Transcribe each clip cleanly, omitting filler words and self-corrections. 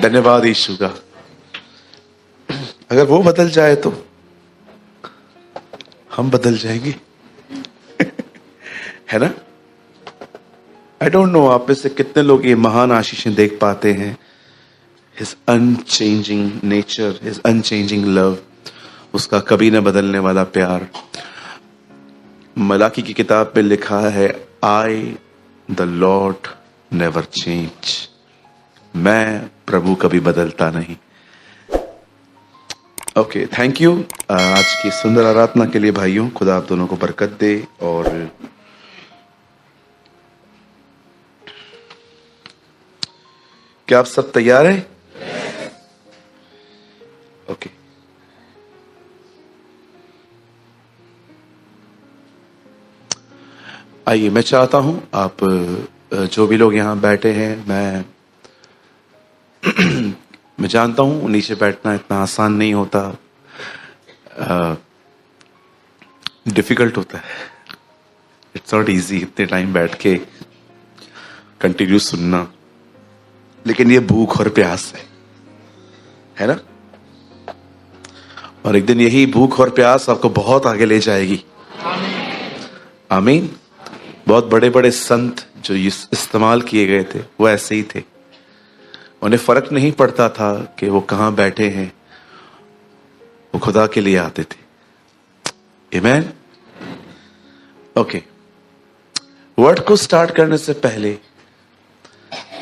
धन्यवाद यीशु का। अगर वो बदल जाए तो हम बदल जाएंगे। है ना? आई डोंट नो आप में से कितने लोग ये महान आशीषें देख पाते हैं। His unchanging nature, His unchanging love, उसका कभी न बदलने वाला प्यार। मलाकी की किताब में लिखा है, I the Lord never change, मैं प्रभु कभी बदलता नहीं। ओके, थैंक यू आज की सुंदर आराधना के लिए भाइयों। खुदा आप दोनों को बरकत दे। और क्या आप सब तैयार हैं? ओके। आइए, मैं चाहता हूं आप जो भी लोग यहां बैठे हैं, मैं जानता हूं नीचे बैठना इतना आसान नहीं होता, डिफिकल्ट होता है। इट्स नॉट इजी इतने टाइम बैठ के कंटिन्यू सुनना, लेकिन ये भूख और प्यास है ना? और एक दिन यही भूख और प्यास आपको बहुत आगे ले जाएगी। आमीन। बहुत बड़े बड़े संत जो इस्तेमाल किए गए थे वो ऐसे ही थे। उन्हें फर्क नहीं पड़ता था कि वो कहां बैठे हैं, वो खुदा के लिए आते थे। आमीन। ओके, वर्ड को स्टार्ट करने से पहले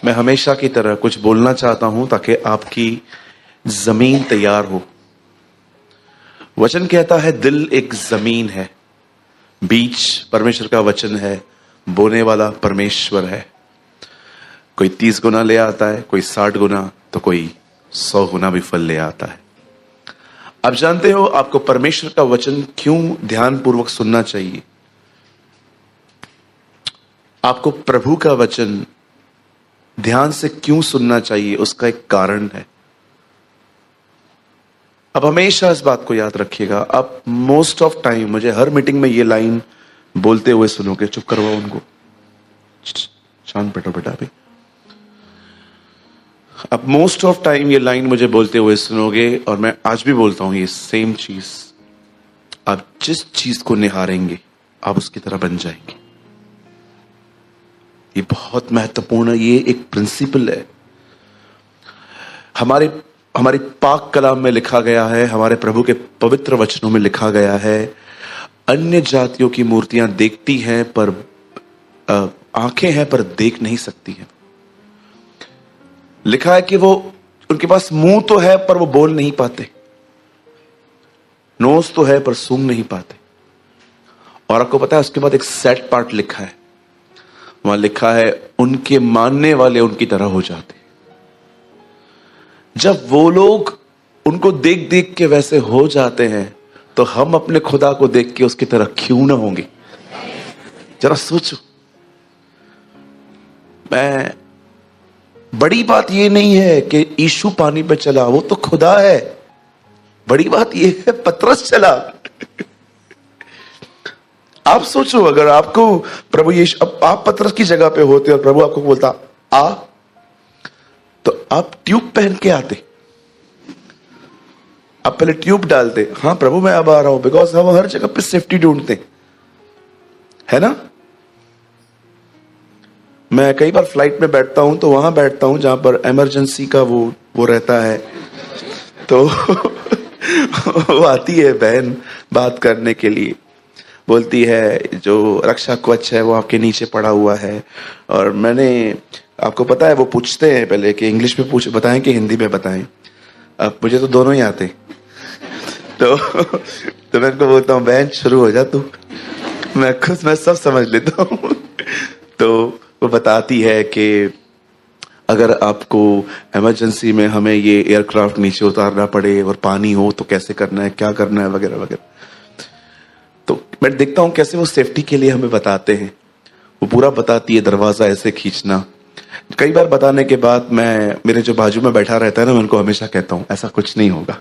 मैं हमेशा की तरह कुछ बोलना चाहता हूं ताकि आपकी जमीन तैयार हो। वचन कहता है दिल एक जमीन है, बीज परमेश्वर का वचन है, बोने वाला परमेश्वर है। कोई 30 गुना ले आता है, कोई 60 गुना, तो कोई 100 गुना भी फल ले आता है। आप जानते हो आपको परमेश्वर का वचन क्यों ध्यानपूर्वक सुनना चाहिए? आपको प्रभु का वचन ध्यान से क्यों सुनना चाहिए, उसका एक कारण है। अब हमेशा इस बात को याद रखिएगा। आप मोस्ट ऑफ टाइम मुझे हर मीटिंग में ये लाइन बोलते हुए सुनोगे। चुप करवाओ उनको, शांत बैठो बेटा। अभी अब मोस्ट ऑफ टाइम ये लाइन मुझे बोलते हुए सुनोगे, और मैं आज भी बोलता हूं ये सेम चीज। आप जिस चीज को निहारेंगे आप उसकी तरह बन जाएंगे। ये बहुत महत्वपूर्ण है, ये एक प्रिंसिपल है। हमारी पाक कलाम में लिखा गया है, हमारे प्रभु के पवित्र वचनों में लिखा गया है, अन्य जातियों की मूर्तियां देखती हैं पर आंखें हैं पर देख नहीं सकती हैं। लिखा है कि वो उनके पास मुंह तो है पर वो बोल नहीं पाते, नोज तो है पर सूंघ नहीं पाते। और आपको पता है उसके बाद एक सैड पार्ट लिखा है, वहां लिखा है उनके मानने वाले उनकी तरह हो जाते। जब वो लोग उनको देख देख के वैसे हो जाते हैं तो हम अपने खुदा को देख के उसकी तरह क्यों ना होंगे? जरा सोचो। बड़ी बात ये नहीं है कि यीशु पानी पे चला, वो तो खुदा है। बड़ी बात ये है पतरस चला। आप सोचो, अगर आपको प्रभु यीशु, अब आप पतरस की जगह पे होते और प्रभु आपको बोलता आ, तो आप ट्यूब पहन के आते? आप पहले ट्यूब डालते, हाँ प्रभु मैं अब आ रहा हूं, बिकॉज हम हर जगह पे सेफ्टी ढूंढते है ना? मैं कई बार फ्लाइट में बैठता हूं तो वहां बैठता हूं जहां पर इमरजेंसी का वो रहता है। तो वो आती है बहन बात करने के लिए, बोलती है जो रक्षा कवच है वो आपके नीचे पड़ा हुआ है। और मैंने, आपको पता है वो पूछते हैं पहले कि इंग्लिश में बताएं कि हिंदी में बताएं। अब मुझे तो दोनों ही आते। तो मैं उनको बोलता हूँ बहन शुरू हो जा तू, मैं सब समझ लेता हूँ। तो वो बताती है कि अगर आपको इमरजेंसी में हमें ये एयरक्राफ्ट नीचे उतारना पड़े और पानी हो तो कैसे करना है, क्या करना है, वगैरह वगैरह। तो मैं देखता हूँ कैसे वो सेफ्टी के लिए हमें बताते हैं। वो पूरा बताती है, दरवाजा ऐसे खींचना। कई बार बताने के बाद मैं, मेरे जो बाजू में बैठा रहता है ना, मैं उनको हमेशा कहता हूं ऐसा कुछ नहीं होगा,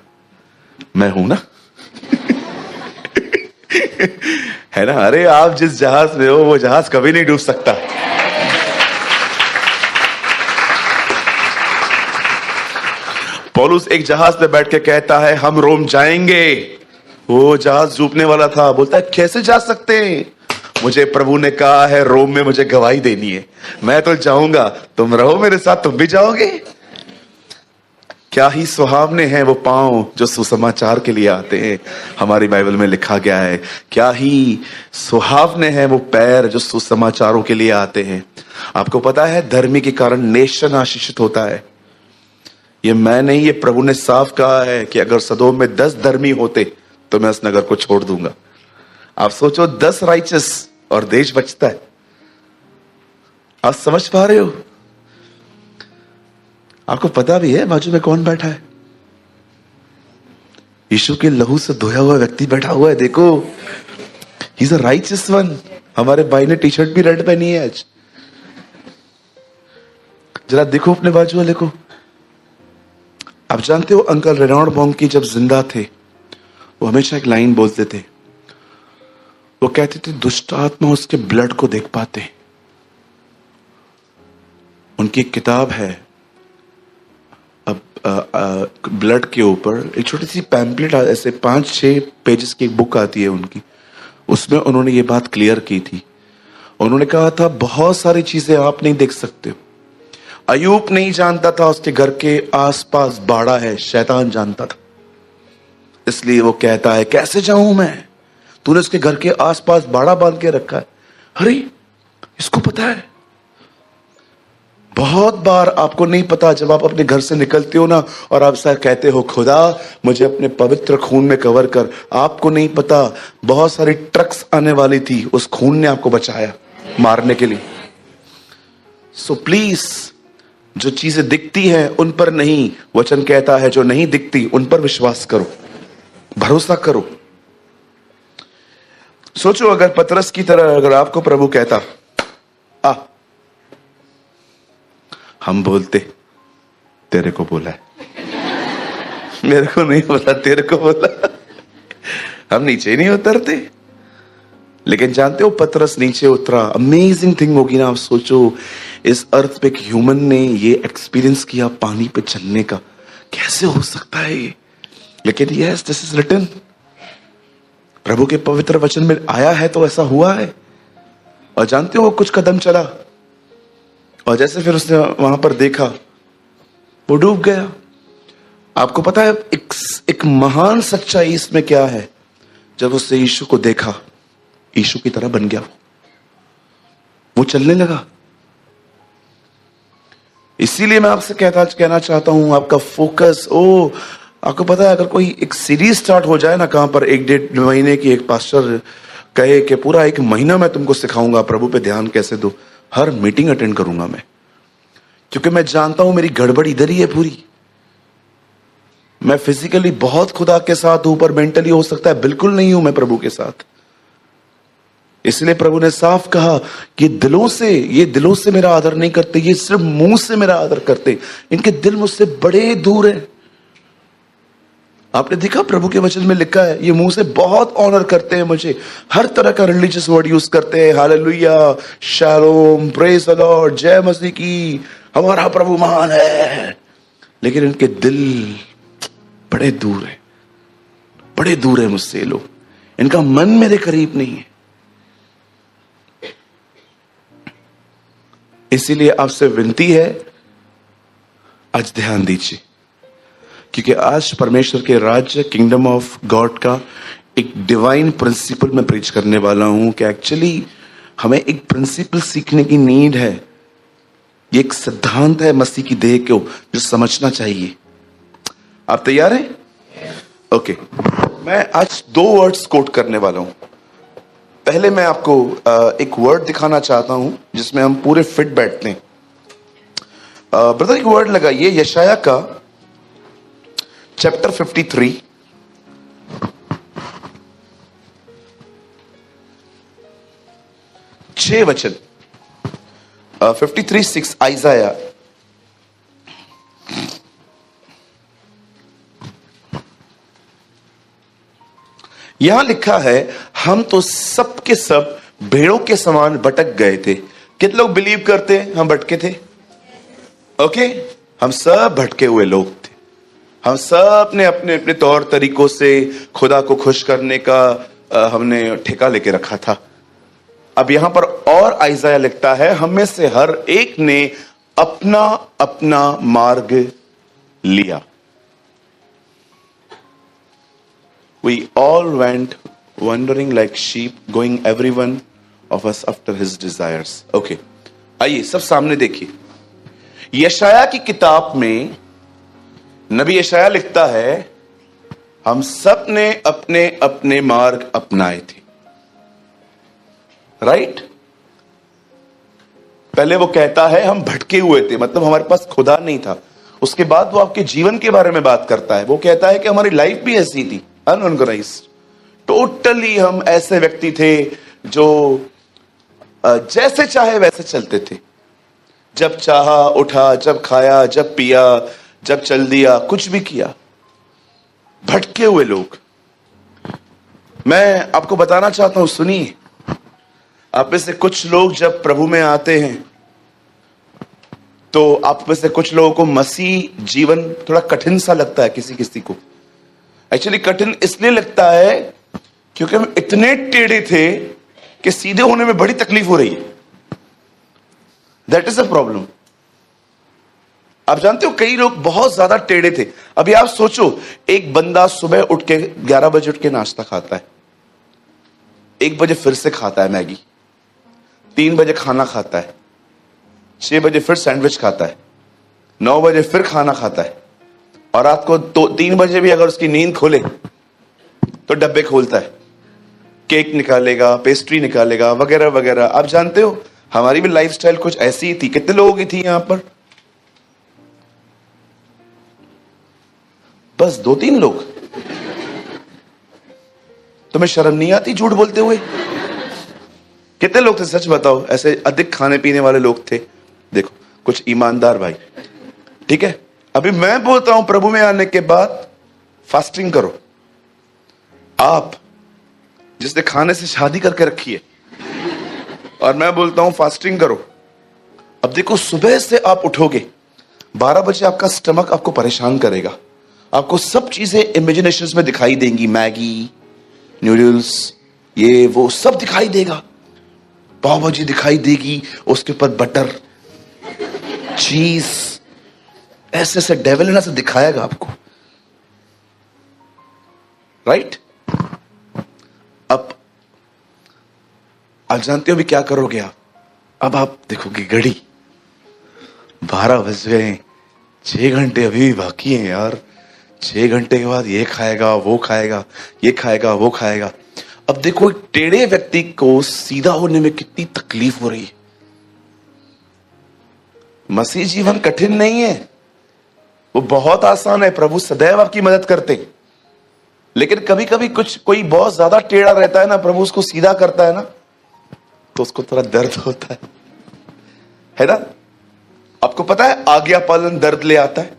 मैं हूं ना। है ना? अरे आप जिस जहाज में हो वो जहाज कभी नहीं डूब सकता। पौलुस एक जहाज पे बैठ के कहता है हम रोम जाएंगे। वो जहाज डूबने वाला था, बोलता है कैसे जा सकते हैं? मुझे प्रभु ने कहा है रोम में मुझे गवाही देनी है, मैं तो जाऊंगा, तुम रहो मेरे साथ, तुम भी जाओगे। क्या ही सुहावने हैं वो पांव जो सुसमाचार के लिए आते हैं, हमारी बाइबल में लिखा गया है। क्या ही सुहावने हैं वो पैर जो सुसमाचारों के लिए आते हैं। आपको पता है धर्मी के कारण नेशन आशीषित होता है। ये मैं नहीं, ये प्रभु ने साफ कहा है कि अगर सदोम में 10 धर्मी होते तो मैं उस नगर को छोड़ दूंगा। आप सोचो 10 राइचस और देश बचता है। आप समझ पा रहे हो? आपको पता भी है बाजू में कौन बैठा है? यीशु के लहू से धोया हुआ व्यक्ति बैठा हुआ है। देखो, he is a righteous one. हमारे भाई ने टी शर्ट भी रेड पहनी है आज। जरा देखो अपने बाजू वाले को। आप जानते हो अंकल रेनॉल्ड बॉन्की जब जिंदा थे वो हमेशा एक लाइन बोलते थे। वो कहते थे दुष्ट आत्मा उसके ब्लड को देख पाते। उनकी एक किताब है, अब ब्लड के ऊपर एक छोटी सी पैम्पलेट, ऐसे 5-6 पेजेस की एक बुक आती है उनकी। उसमें उन्होंने ये बात क्लियर की थी। उन्होंने कहा था बहुत सारी चीजें आप नहीं देख सकते। अयूब नहीं जानता था उसके घर के आसपास बाड़ा है, शैतान जानता था। इसलिए वो कहता है कैसे जाऊं मैं, तूने उसके घर के आसपास बाड़ा बांध के रखा है। अरे इसको पता है। बहुत बार आपको नहीं पता, जब आप अपने घर से निकलते हो ना और आप ऐसा कहते हो खुदा मुझे अपने पवित्र खून में कवर कर, आपको नहीं पता बहुत सारी ट्रक्स आने वाली थी, उस खून ने आपको बचाया मारने के लिए। सो प्लीज, जो चीजें दिखती हैं उन पर नहीं, वचन कहता है जो नहीं दिखती उन पर विश्वास करो, भरोसा करो। सोचो अगर पतरस की तरह अगर आपको प्रभु कहता आ, हम बोलते तेरे को बोला है, मेरे को नहीं बोला, तेरे को बोला, हम नीचे नहीं उतरते। लेकिन जानते हो पतरस नीचे उतरा। अमेजिंग थिंग होगी ना। आप सोचो इस अर्थ पे एक ह्यूमन ने ये एक्सपीरियंस किया पानी पे चलने का, कैसे हो सकता है ये? लेकिन यस, दिस इज रिटन। प्रभु के पवित्र वचन में आया है तो ऐसा हुआ है। और जानते हो वो कुछ कदम चला और जैसे फिर उसने वहां पर देखा वो डूब गया। आपको पता है एक महान सच्चाई इसमें क्या है? जब उसने यीशु को देखा, यीशु की तरह बन गया, वो चलने लगा। इसीलिए मैं आपसे कहना चाहता हूं आपका फोकस। आपको पता है अगर कोई एक सीरीज स्टार्ट हो जाए ना कहां पर, 1-1.5 महीने की, एक पास्टर कहे कि पूरा 1 महीना मैं तुमको सिखाऊंगा प्रभु पे ध्यान कैसे दो, हर मीटिंग अटेंड करूंगा मैं, क्योंकि मैं जानता हूं मेरी गड़बड़ इधर ही है पूरी। मैं फिजिकली बहुत खुदा के साथ हूं पर मेंटली हो सकता है बिल्कुल नहीं हूं मैं प्रभु के साथ। इसलिए प्रभु ने साफ कहा कि ये दिलों से मेरा आदर नहीं करते, ये सिर्फ मुंह से मेरा आदर करते, इनके दिल मुझसे बड़े दूर हैं। आपने देखा प्रभु के वचन में लिखा है ये मुंह से बहुत ऑनर करते हैं मुझे, हर तरह का रिलीजियस वर्ड यूज करते हैं, hallelujah, shalom, praise the Lord, जय मसीह की, हमारा प्रभु महान है। लेकिन इनके दिल बड़े दूर है, बड़े दूर है मुझसे लोग, इनका मन मेरे करीब नहीं है। इसीलिए आपसे विनती है आज ध्यान दीजिए, क्योंकि आज परमेश्वर के राज्य, किंगडम ऑफ गॉड का एक डिवाइन प्रिंसिपल मैं प्रीच करने वाला हूं कि एक्चुअली हमें एक प्रिंसिपल सीखने की नीड है। ये एक सिद्धांत है मसीह की देह को जो समझना चाहिए। आप तैयार हैं? ओके। मैं आज 2 वर्ड्स कोट करने वाला हूं। पहले मैं आपको एक वर्ड दिखाना चाहता हूं जिसमें हम पूरे फिट बैठते हैं। ब्रदर एक वर्ड लगाइए, यशाया का चैप्टर 53 6 वचन, 53:6 आइजाया। यहां लिखा है हम तो सब के सब भेड़ों के समान भटक गए थे। कितने लोग बिलीव करते हैं हम भटके थे? ओके, हम सब भटके हुए लोग थे। हम सब ने अपने अपने तौर तरीकों से खुदा को खुश करने का हमने ठेका लेके रखा था। अब यहां पर और आइज़ाया लिखता है, हम में से हर एक ने अपना अपना मार्ग लिया। We all went wandering like sheep, going every one of us after his desires. Okay, आइए सब सामने देखिए। यशाया की किताब में नबी यशाया लिखता है, हम सब ने अपने अपने मार्ग अपनाए थे। राइट? पहले वो कहता है हम भटके हुए थे, मतलब हमारे पास खुदा नहीं था। उसके बाद वो आपके जीवन के बारे में बात करता है। वो कहता है कि हमारी लाइफ भी ऐसी थी, अनऑर्गेनाइज्ड। टोटली हम ऐसे व्यक्ति थे जो जैसे चाहे वैसे चलते थे। जब चाहा उठा, जब खाया, जब पिया, जब चल दिया, कुछ भी किया। भटके हुए लोग। मैं आपको बताना चाहता हूं, सुनिए, आप में से कुछ लोग जब प्रभु में आते हैं तो आप में से कुछ लोगों को मसीह जीवन थोड़ा कठिन सा लगता है। किसी किसी को एक्चुअली कठिन इसलिए लगता है क्योंकि हम इतने टेढ़े थे कि सीधे होने में बड़ी तकलीफ हो रही है। That is a problem. आप जानते हो कई लोग बहुत ज्यादा टेढ़े थे। अभी आप सोचो, एक बंदा सुबह उठ के 11 बजे उठ के नाश्ता खाता है, 1 बजे फिर से खाता है मैगी, 3 बजे खाना खाता है, 6 बजे फिर सैंडविच खाता है, 9 बजे फिर खाना खाता है, और रात को 3 बजे भी अगर उसकी नींद खोले तो डब्बे खोलता है, केक निकालेगा, पेस्ट्री निकालेगा, वगैरह वगैरह। आप जानते हो हमारी भी लाइफस्टाइल कुछ ऐसी ही थी। कितने लोगों की थी यहां पर? बस 2-3 लोग। तुम्हें शर्म नहीं आती झूठ बोलते हुए? कितने लोग थे, सच बताओ, ऐसे अधिक खाने पीने वाले लोग थे? देखो कुछ ईमानदार भाई, ठीक है। अभी मैं बोलता हूं प्रभु में आने के बाद फास्टिंग करो। आप जिसने खाने से शादी करके रखी है, और मैं बोलता हूं फास्टिंग करो। अब देखो, सुबह से आप उठोगे 12 बजे, आपका स्टमक आपको परेशान करेगा। आपको सब चीजें इमेजिनेशंस में दिखाई देंगी, मैगी, नूडल्स, ये वो सब दिखाई देगा, पाव भाजी दिखाई देगी, उसके ऊपर बटर, चीज, ऐसे ऐसे डेविल ना से दिखाएगा आपको। राइट? अब आप जानते हो भी क्या करोगे आप? अब आप देखोगे घड़ी, 12 बज गए, 6 घंटे अभी भी बाकी हैं यार। 6 घंटे के बाद ये खाएगा, वो खाएगा, ये खाएगा, वो खाएगा। अब देखो, एक टेढ़े व्यक्ति को सीधा होने में कितनी तकलीफ हो रही है। मसीह जीवन कठिन नहीं है, वो बहुत आसान है। प्रभु सदैव आपकी मदद करते हैं। लेकिन कभी कभी कोई बहुत ज्यादा टेढ़ा रहता है ना, प्रभु उसको सीधा करता है ना, तो उसको थोड़ा दर्द होता है ना? आपको पता है आज्ञा पालन दर्द ले आता है।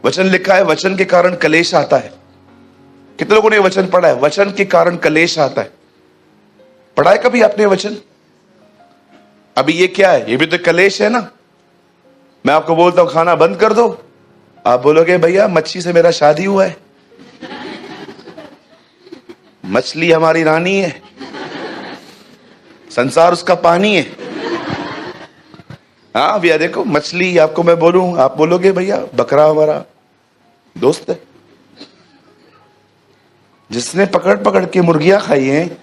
वचन लिखा है, वचन के कारण कलेश आता है। कितने लोगों ने वचन पढ़ा है? वचन के कारण कलेश आता है। पढ़ा है कभी आपने वचन? अभी ये क्या है? ये भी तो कलेश है ना। मैं आपको बोलता हूं खाना बंद कर दो, आप बोलोगे भैया मच्छी से मेरा शादी हुआ है, मछली हमारी रानी है, संसार उसका पानी है। हाँ भैया देखो, मछली आपको मैं बोलूं, आप बोलोगे भैया बकरा हमारा दोस्त है, जिसने पकड़ पकड़ के मुर्गियां खाई हैं,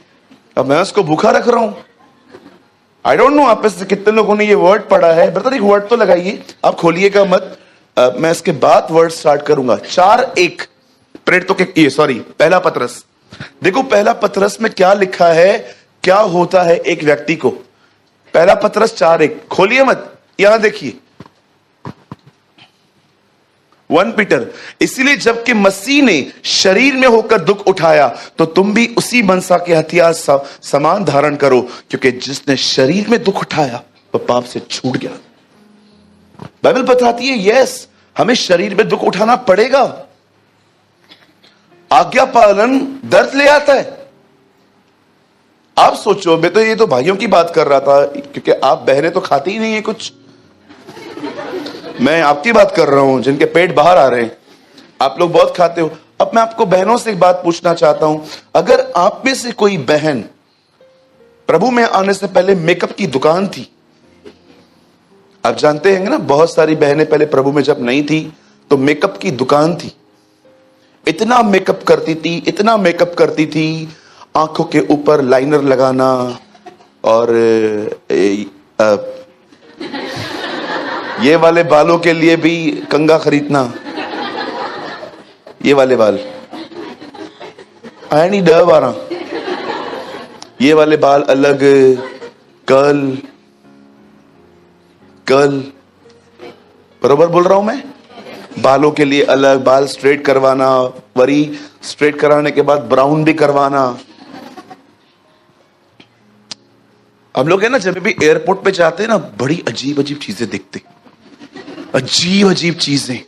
अब मैं उसको भूखा रख रहा हूं। आई डोंट नो आप से कितने लोगों ने ये वर्ड पढ़ा है। ब्रदर एक वर्ड तो लगाइए, आप खोलिएगा मत, मैं इसके बाद वर्ड स्टार्ट करूंगा। 4:1 प्रेरित तो ये सॉरी पहला पतरस। देखो पहला पतरस में क्या लिखा है, क्या होता है एक व्यक्ति को। पहला पतरस 4:1 खोलिए मत, यहां देखिए 1 पीटर, इसीलिए जबकि मसीह ने शरीर में होकर दुख उठाया तो तुम भी उसी मनसा के हथियार समान धारण करो, क्योंकि जिसने शरीर में दुख उठाया वह पाप से छूट गया। बाइबल बताती है यस, हमें शरीर में दुख उठाना पड़ेगा। आज्ञा पालन दर्द ले आता है। आप सोचो, मैं तो ये तो भाइयों की बात कर रहा था, क्योंकि आप बहनें तो खाती ही नहीं है कुछ। मैं आपकी बात कर रहा हूं, जिनके पेट बाहर आ रहे हैं। आप लोग बहुत खाते हो। अब मैं आपको बहनों से एक बात पूछना चाहता हूं, अगर आप में से कोई बहन प्रभु में आने से पहले मेकअप की दुकान थी, आप जानते हैं ना, बहुत सारी बहनें पहले प्रभु में जब नहीं थी तो मेकअप की दुकान थी, इतना मेकअप करती थी, इतना मेकअप करती थी, आंखों के ऊपर लाइनर लगाना और ये वाले बालों के लिए भी कंघा खरीदना, ये वाले बाल आया नहीं 10-12, ये वाले बाल अलग, कर्ल कर्ल, बरोबर बोल रहा हूं मैं? बालों के लिए अलग, बाल स्ट्रेट करवाना, वरी स्ट्रेट कराने के बाद ब्राउन भी करवाना। हम लोग है ना, जब भी एयरपोर्ट पे जाते हैं ना, बड़ी अजीब अजीब चीजें देखते, अजीब अजीब चीजें।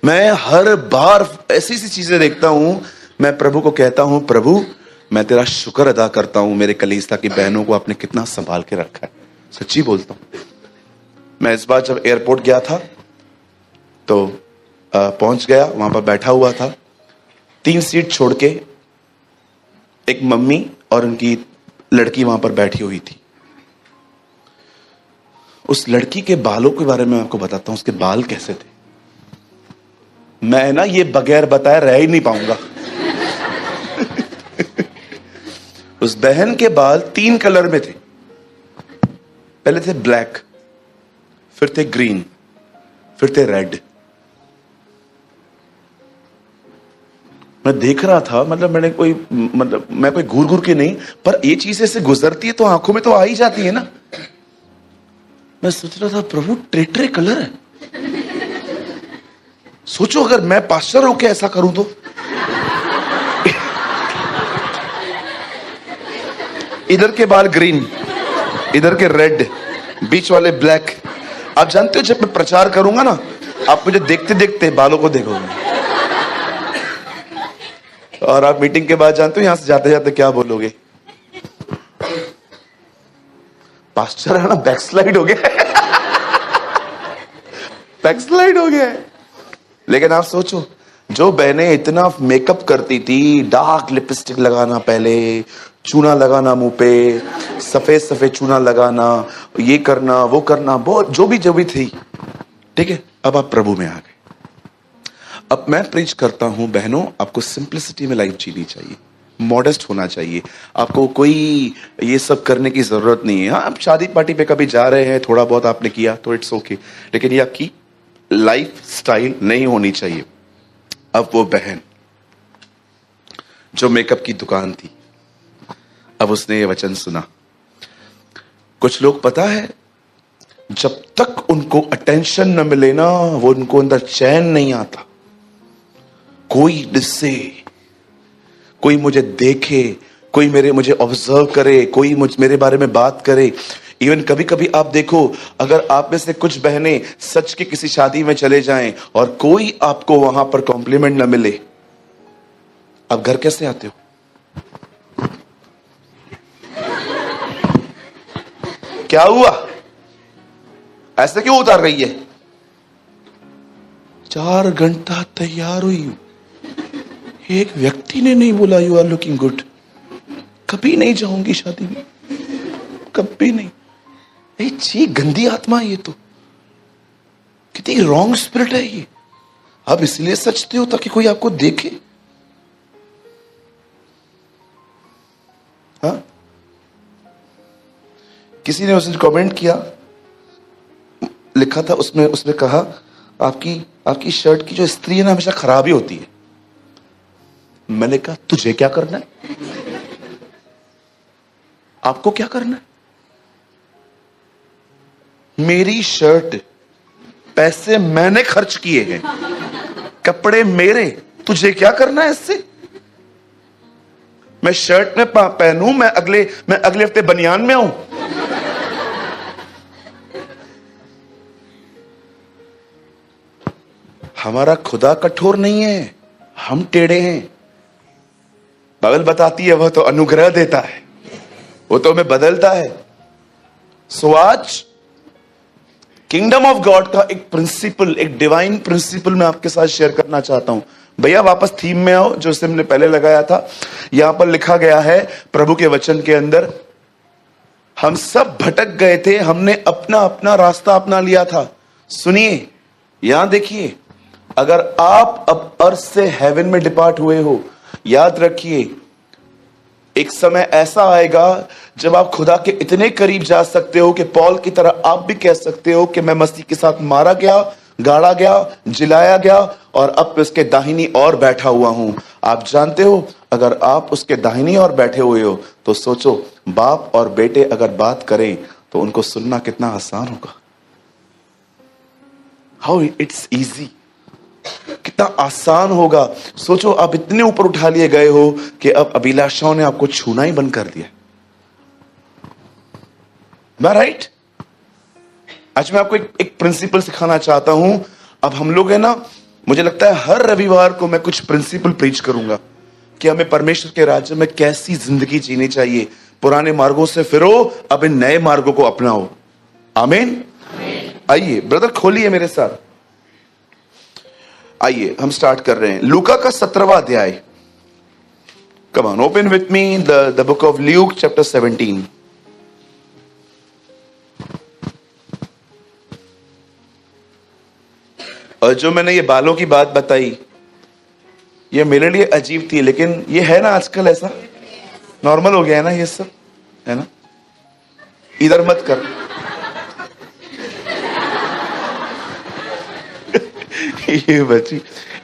मैं हर बार ऐसी सी चीजें देखता हूं, मैं प्रभु को कहता हूं, प्रभु मैं तेरा शुक्र अदा करता हूं, मेरे कलीसिया की बहनों को आपने कितना संभाल के रखा है। सच्ची बोलता हूं। मैं इस बार जब एयरपोर्ट गया था तो पहुंच गया, वहां पर बैठा हुआ था, 3 सीट छोड़ के एक मम्मी और उनकी लड़की वहां पर बैठी हुई थी। उस लड़की के बालों के बारे में आपको बताता हूं, उसके बाल कैसे थे। मैं ना ये बगैर बताए रह ही नहीं पाऊंगा। उस बहन के बाल 3 कलर में थे। पहले थे ब्लैक, फिर थे ग्रीन, फिर थे रेड। मैं देख रहा था, मैं कोई घूर घूर के नहीं, पर ये चीज ऐसे गुजरती है तो आंखों में तो आ ही जाती है ना। मैं सोच रहा था, प्रभु ट्रे कलर है। सोचो अगर मैं पास्टर होके ऐसा करूं तो। इधर के बाल ग्रीन, इधर के रेड, बीच वाले ब्लैक। आप जानते हो जब मैं प्रचार करूंगा ना, आप मुझे देखते देखते बालों को देखोगे, और आप मीटिंग के बाद जानते हो यहां से जाते जाते क्या बोलोगे? पास्टर है ना, बैकस्लाइड हो गया। बैकस्लाइड हो गया। लेकिन आप सोचो, जो बहनें इतना मेकअप करती थी, डार्क लिपस्टिक लगाना, पहले चूना लगाना मुंह पे, सफेद सफेद चूना लगाना, ये करना वो करना, बहुत जो भी थी, ठीक है। अब आप प्रभु में आ गए। अब मैं प्रीच करता हूं, बहनों आपको सिंपलिसिटी में लाइफ जीनी चाहिए, मॉडेस्ट होना चाहिए। आपको कोई ये सब करने की जरूरत नहीं है। हाँ, आप शादी पार्टी पे कभी जा रहे हैं, थोड़ा बहुत आपने किया तो इट्स ओके, लेकिन ये आपकी लाइफ स्टाइल नहीं होनी चाहिए। अब वो बहन जो मेकअप की दुकान थी, अब उसने ये वचन सुना। कुछ लोग पता है, जब तक उनको अटेंशन न मिले ना, वो उनको अंदर चैन नहीं आता। कोई मुझसे, कोई मुझे देखे, कोई मुझे ऑब्जर्व करे, कोई मेरे बारे में बात करे। इवन कभी कभी आप देखो, अगर आप में से कुछ बहनें सच की किसी शादी में चले जाएं और कोई आपको वहां पर कॉम्प्लीमेंट न मिले, आप घर कैसे आते हो? क्या हुआ? ऐसे क्यों उतार रही है? 4 घंटा तैयार हुई हूं, एक व्यक्ति ने नहीं बोला यू आर लुकिंग गुड। कभी नहीं जाऊंगी शादी में, कभी नहीं। छी, गंदी आत्मा है ये तो, कितनी रॉन्ग स्पिरिट है ये। आप इसलिए सचते हो ताकि कोई आपको देखे। हाँ, किसी ने उसे कमेंट किया, लिखा था उसने कहा, आपकी शर्ट की जो इस्त्री है ना, हमेशा खराब ही होती है। मैंने कहा, तुझे क्या करना है? आपको क्या करना है? मेरी शर्ट, पैसे मैंने खर्च किए हैं, कपड़े मेरे, तुझे क्या करना है इससे? मैं शर्ट में पहनूं, मैं अगले हफ्ते बनियान में आऊं। हमारा खुदा कठोर नहीं है, हम टेढ़े हैं। बाइबल बताती है वह तो अनुग्रह देता है, वो तो हमें बदलता है। सो आज किंगडम ऑफ गॉड का एक प्रिंसिपल, एक डिवाइन प्रिंसिपल मैं आपके साथ शेयर करना चाहता हूं। भैया वापस थीम में आओ जो हमने पहले लगाया था। यहां पर लिखा गया है प्रभु के वचन के अंदर, हम सब भटक गए थे, हमने अपना अपना रास्ता अपना लिया था। सुनिए, यहां देखिए, अगर आप अब अर्थ से हेवन में डिपार्ट हुए हो, याद रखिए एक समय ऐसा आएगा जब आप खुदा के इतने करीब जा सकते हो कि पौल की तरह आप भी कह सकते हो कि मैं मसीह के साथ मारा गया, गाड़ा गया, जिलाया गया और अब उसके दाहिनी ओर बैठा हुआ हूं। आप जानते हो, अगर आप उसके दाहिनी ओर बैठे हुए हो तो सोचो, बाप और बेटे अगर बात करें तो उनको सुनना कितना आसान होगा। हाउ इट्स इजी, कितना आसान होगा। सोचो, आप इतने ऊपर उठा लिए गए हो कि अब अभिलाषाओं ने आपको छूना ही बंद कर दिया। राइट? आज मैं आपको एक प्रिंसिपल सिखाना चाहता हूं। अब हम लोग है ना, मुझे लगता है हर रविवार को मैं कुछ प्रिंसिपल प्रीच करूंगा कि हमें परमेश्वर के राज्य में कैसी जिंदगी जीनी चाहिए। पुराने मार्गों से फिरो, अब इन नए मार्गों को अपनाओ। आमीन। आइए ब्रदर, खोलिए मेरे साथ, आइए हम स्टार्ट कर रहे हैं लूका का 17वां अध्याय। Come on, open with me the book of Luke chapter 17। और जो मैंने ये बालों की बात बताई, ये मेरे लिए अजीब थी, लेकिन ये है ना आजकल ऐसा नॉर्मल हो गया है ना, ये सब है ना। इधर मत कर ये बच्ची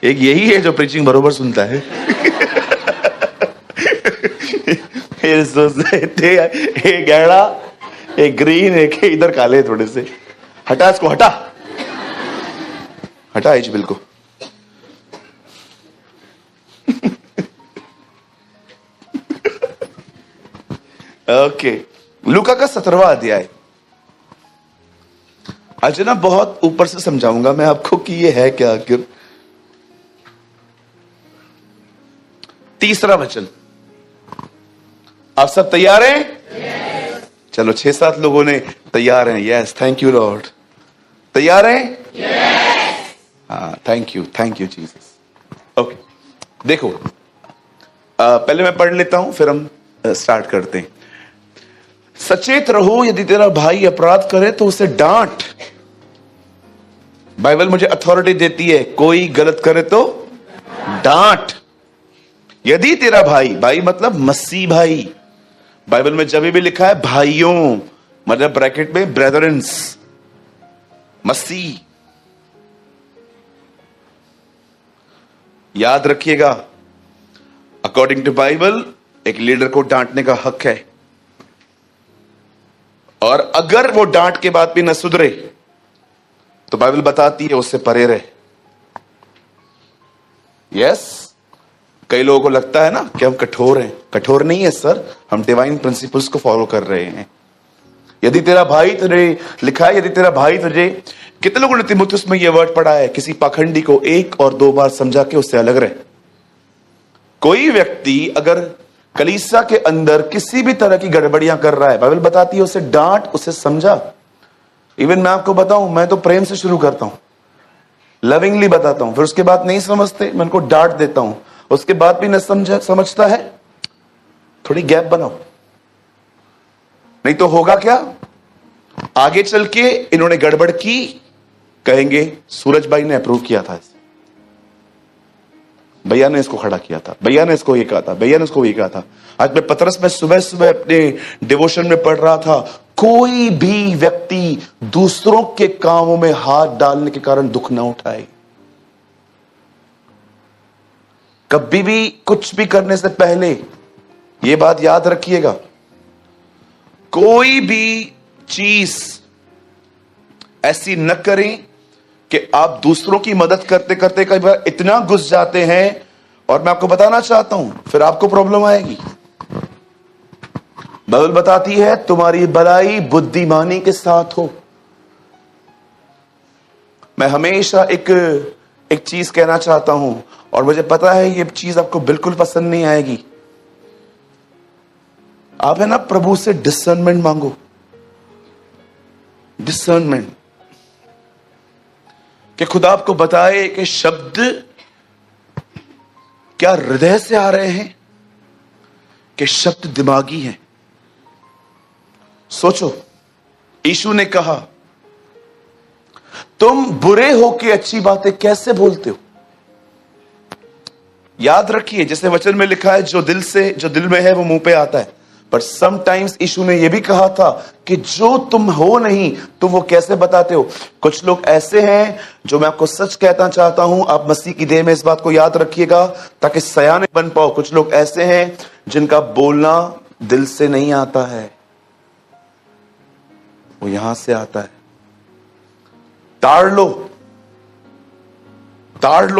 एक यही है जो प्रीचिंग बरोबर सुनता है। एक गहरा, एक ग्रीन, एक इधर काले थोड़े से। हटा इसको, हटा हटा इच बिल को। ओके, लूका का 17वां अध्याय। आज ना बहुत ऊपर से समझाऊंगा मैं आपको कि ये है क्या आखिर। 3रा वचन। आप सब तैयार हैं? yes. चलो 6-7 लोगों ने तैयार हैं। Yes, thank you Lord. तैयार हैं? yes. हाँ, थैंक यू जीसस। ओके, देखो पहले मैं पढ़ लेता हूं, फिर हम स्टार्ट करते हैं। सचेत रहो, यदि तेरा भाई अपराध करे तो उसे डांट। बाइबल मुझे अथॉरिटी देती है, कोई गलत करे तो डांट। यदि तेरा भाई मतलब मसीह भाई, बाइबल में जब भी लिखा है भाइयों, मतलब ब्रैकेट में ब्रदरन्स, मसीह। याद रखिएगा, अकॉर्डिंग टू बाइबल एक लीडर को डांटने का हक है, और अगर वो डांट के बाद भी न सुधरे तो बाइबल बताती है उससे परे रहे। यस, कई लोगों को लगता है ना कि हम कठोर हैं। कठोर नहीं है सर, हम डिवाइन प्रिंसिपल्स को फॉलो कर रहे हैं। यदि तेरा भाई तुझे, लिखा है यदि तेरा भाई तुझे, कितने लोगों ने तीमुथियुस में यह वर्ड पढ़ा है, किसी पाखंडी को 1 और 2 बार समझा के उससे अलग रहे। कोई व्यक्ति अगर कलीसिया के अंदर किसी भी तरह की गड़बड़ियां कर रहा है, बाइबल बताती है उसे डांट, उसे समझा। इवन मैं आपको बताऊं, मैं तो प्रेम से शुरू करता हूं, लविंगली बताता हूं, फिर उसके बाद नहीं समझते मैं उनको डांट देता हूं, उसके बाद भी न समझता है, थोड़ी गैप बनाओ। नहीं तो होगा क्या, आगे चल के इन्होंने गड़बड़ की, कहेंगे सूरज भाई ने अप्रूव किया था, भैया ने इसको खड़ा किया था, भैया ने इसको ये कहा था, भैया ने इसको ये कहा था। आज मैं पतरस में सुबह सुबह अपने डिवोशन में पढ़ रहा था, कोई भी व्यक्ति दूसरों के कामों में हाथ डालने के कारण दुख ना उठाए। कभी भी कुछ भी करने से पहले यह बात याद रखिएगा, कोई भी चीज ऐसी न करें कि आप दूसरों की मदद करते करते कई बार इतना घुस जाते हैं, और मैं आपको बताना चाहता हूं फिर आपको प्रॉब्लम आएगी। बाइबल बताती है तुम्हारी भलाई बुद्धिमानी के साथ हो। मैं हमेशा एक चीज कहना चाहता हूं, और मुझे पता है ये चीज आपको बिल्कुल पसंद नहीं आएगी। आप है ना प्रभु से डिसर्नमेंट मांगो, डिसर्नमेंट। कि खुदा आपको बताए कि शब्द क्या हृदय से आ रहे हैं कि शब्द दिमागी हैं। सोचो, यीशु ने कहा तुम बुरे हो के अच्छी बातें कैसे बोलते हो। याद रखिए, जैसे वचन में लिखा है, जो दिल में है वो मुंह पे आता है। पर समटाइम्स यीशु ने यह भी कहा था कि जो तुम हो नहीं तुम वो कैसे बताते हो। कुछ लोग ऐसे हैं, जो मैं आपको सच कहना चाहता हूं, आप मसीह की देह में इस बात को याद रखिएगा ताकि सयाने बन पाओ। कुछ लोग ऐसे हैं जिनका बोलना दिल से नहीं आता है, वो यहां से आता है। ताड़ लो,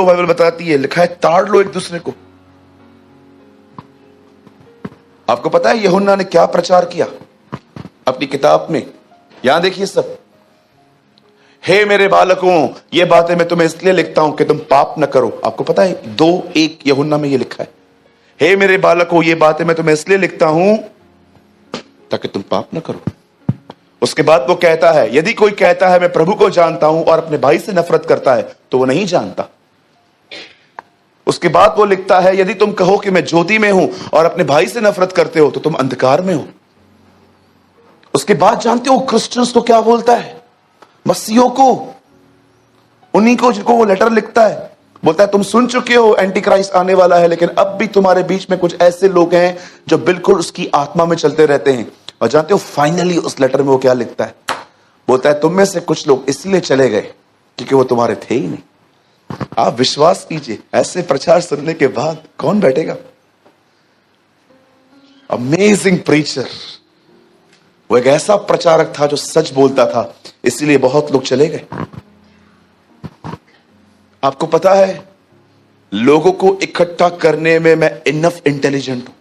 बाइबल बताती है, लिखा है ताड़ लो एक दूसरे को। आपको पता है यूहन्ना ने क्या प्रचार किया अपनी किताब में? यहां देखिए सब, हे मेरे बालकों, ये बातें मैं तुम्हें इसलिए लिखता हूं कि तुम पाप न करो। आपको पता है 2:1 यूहन्ना में ये लिखा है, हे मेरे बालकों, ये बातें मैं तुम्हें इसलिए लिखता हूं ताकि तुम पाप न करो। उसके बाद वो कहता है, यदि कोई कहता है मैं प्रभु को जानता हूं और अपने भाई से नफरत करता है तो वो नहीं जानता। उसके बाद वो लिखता है, यदि तुम कहो कि मैं ज्योति में हूं और अपने भाई से नफरत करते हो तो तुम अंधकार में हो। उसके बाद जानते हो क्रिश्चियंस को क्या बोलता है? मसीहों को, उन्हीं को जिनको वो लेटर लिखता है, बोलता है तुम सुन चुके हो एंटी क्राइस्ट आने वाला है, लेकिन अब भी तुम्हारे बीच में कुछ ऐसे लोग हैं जो बिल्कुल उसकी आत्मा में चलते रहते हैं। और जानते हो फाइनली उस लेटर में वो क्या लिखता है? बोलता है तुम में से कुछ लोग इसलिए चले गए क्योंकि वो तुम्हारे थे ही नहीं। आप विश्वास कीजिए, ऐसे प्रचार सुनने के बाद कौन बैठेगा? Amazing preacher. वो एक ऐसा प्रचारक था जो सच बोलता था, इसीलिए बहुत लोग चले गए। आपको पता है, लोगों को इकट्ठा करने में मैं इनफ इंटेलिजेंट हूं,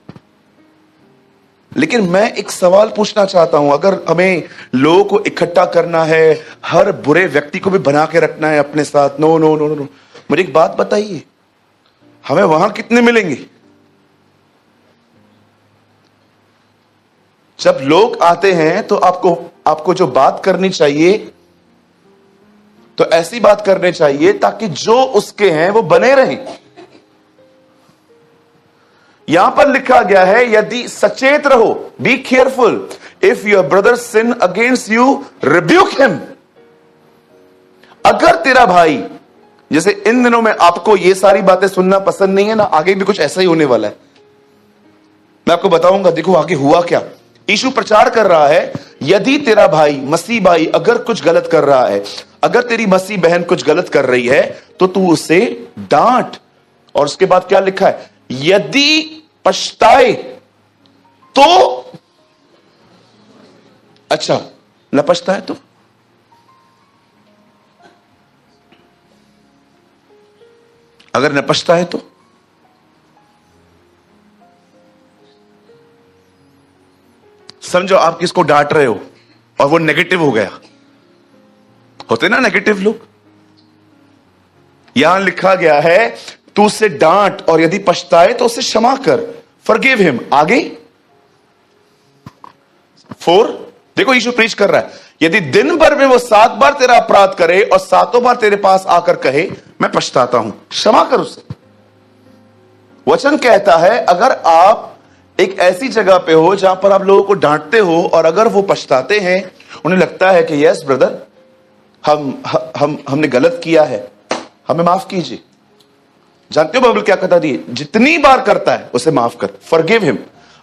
लेकिन मैं एक सवाल पूछना चाहता हूं। अगर हमें लोगों को इकट्ठा करना है, हर बुरे व्यक्ति को भी बना के रखना है अपने साथ, नो नो नो नो, मुझे एक बात बताइए, हमें वहां कितने मिलेंगे? जब लोग आते हैं तो आपको जो बात करनी चाहिए तो ऐसी बात करनी चाहिए ताकि जो उसके हैं वो बने रहें। यहां पर लिखा गया है, यदि सचेत रहो, be careful, if your brother sin against you rebuke him. अगर तेरा भाई, जैसे इन दिनों में आपको ये सारी बातें सुनना पसंद नहीं है ना, आगे भी कुछ ऐसा ही होने वाला है, मैं आपको बताऊंगा। देखो आगे हुआ क्या। यीशु प्रचार कर रहा है, यदि तेरा भाई, मसीह भाई अगर कुछ गलत कर रहा है, अगर तेरी मसीह बहन कुछ गलत कर रही है तो तू उसे डांट। और उसके बाद क्या लिखा है? यदि पछताए तो, अच्छा न पछताए तो, अगर न पछताए तो, समझो आप किसको डांट रहे हो और वो नेगेटिव हो गया। होते ना नेगेटिव लोग। यहां लिखा गया है, तू उसे डांट और यदि पछताए तो उसे क्षमा कर, फॉरगिव हिम। आगे 4 देखो, यीशु प्रीच कर रहा है, यदि दिन भर में वो 7 बार तेरा अपराध करे और 7 बार तेरे पास आकर कहे मैं पछताता हूं, क्षमा कर उसे। वचन कहता है, अगर आप एक ऐसी जगह पे हो जहां पर आप लोगों को डांटते हो और अगर वो पछताते हैं, उन्हें लगता है कि यस ब्रदर, हमने गलत किया है, हमें माफ कीजिए। जानते हो बाइबल क्या कहता दी? जितनी बार करता है उसे माफ कर, फॉरगिव हिम।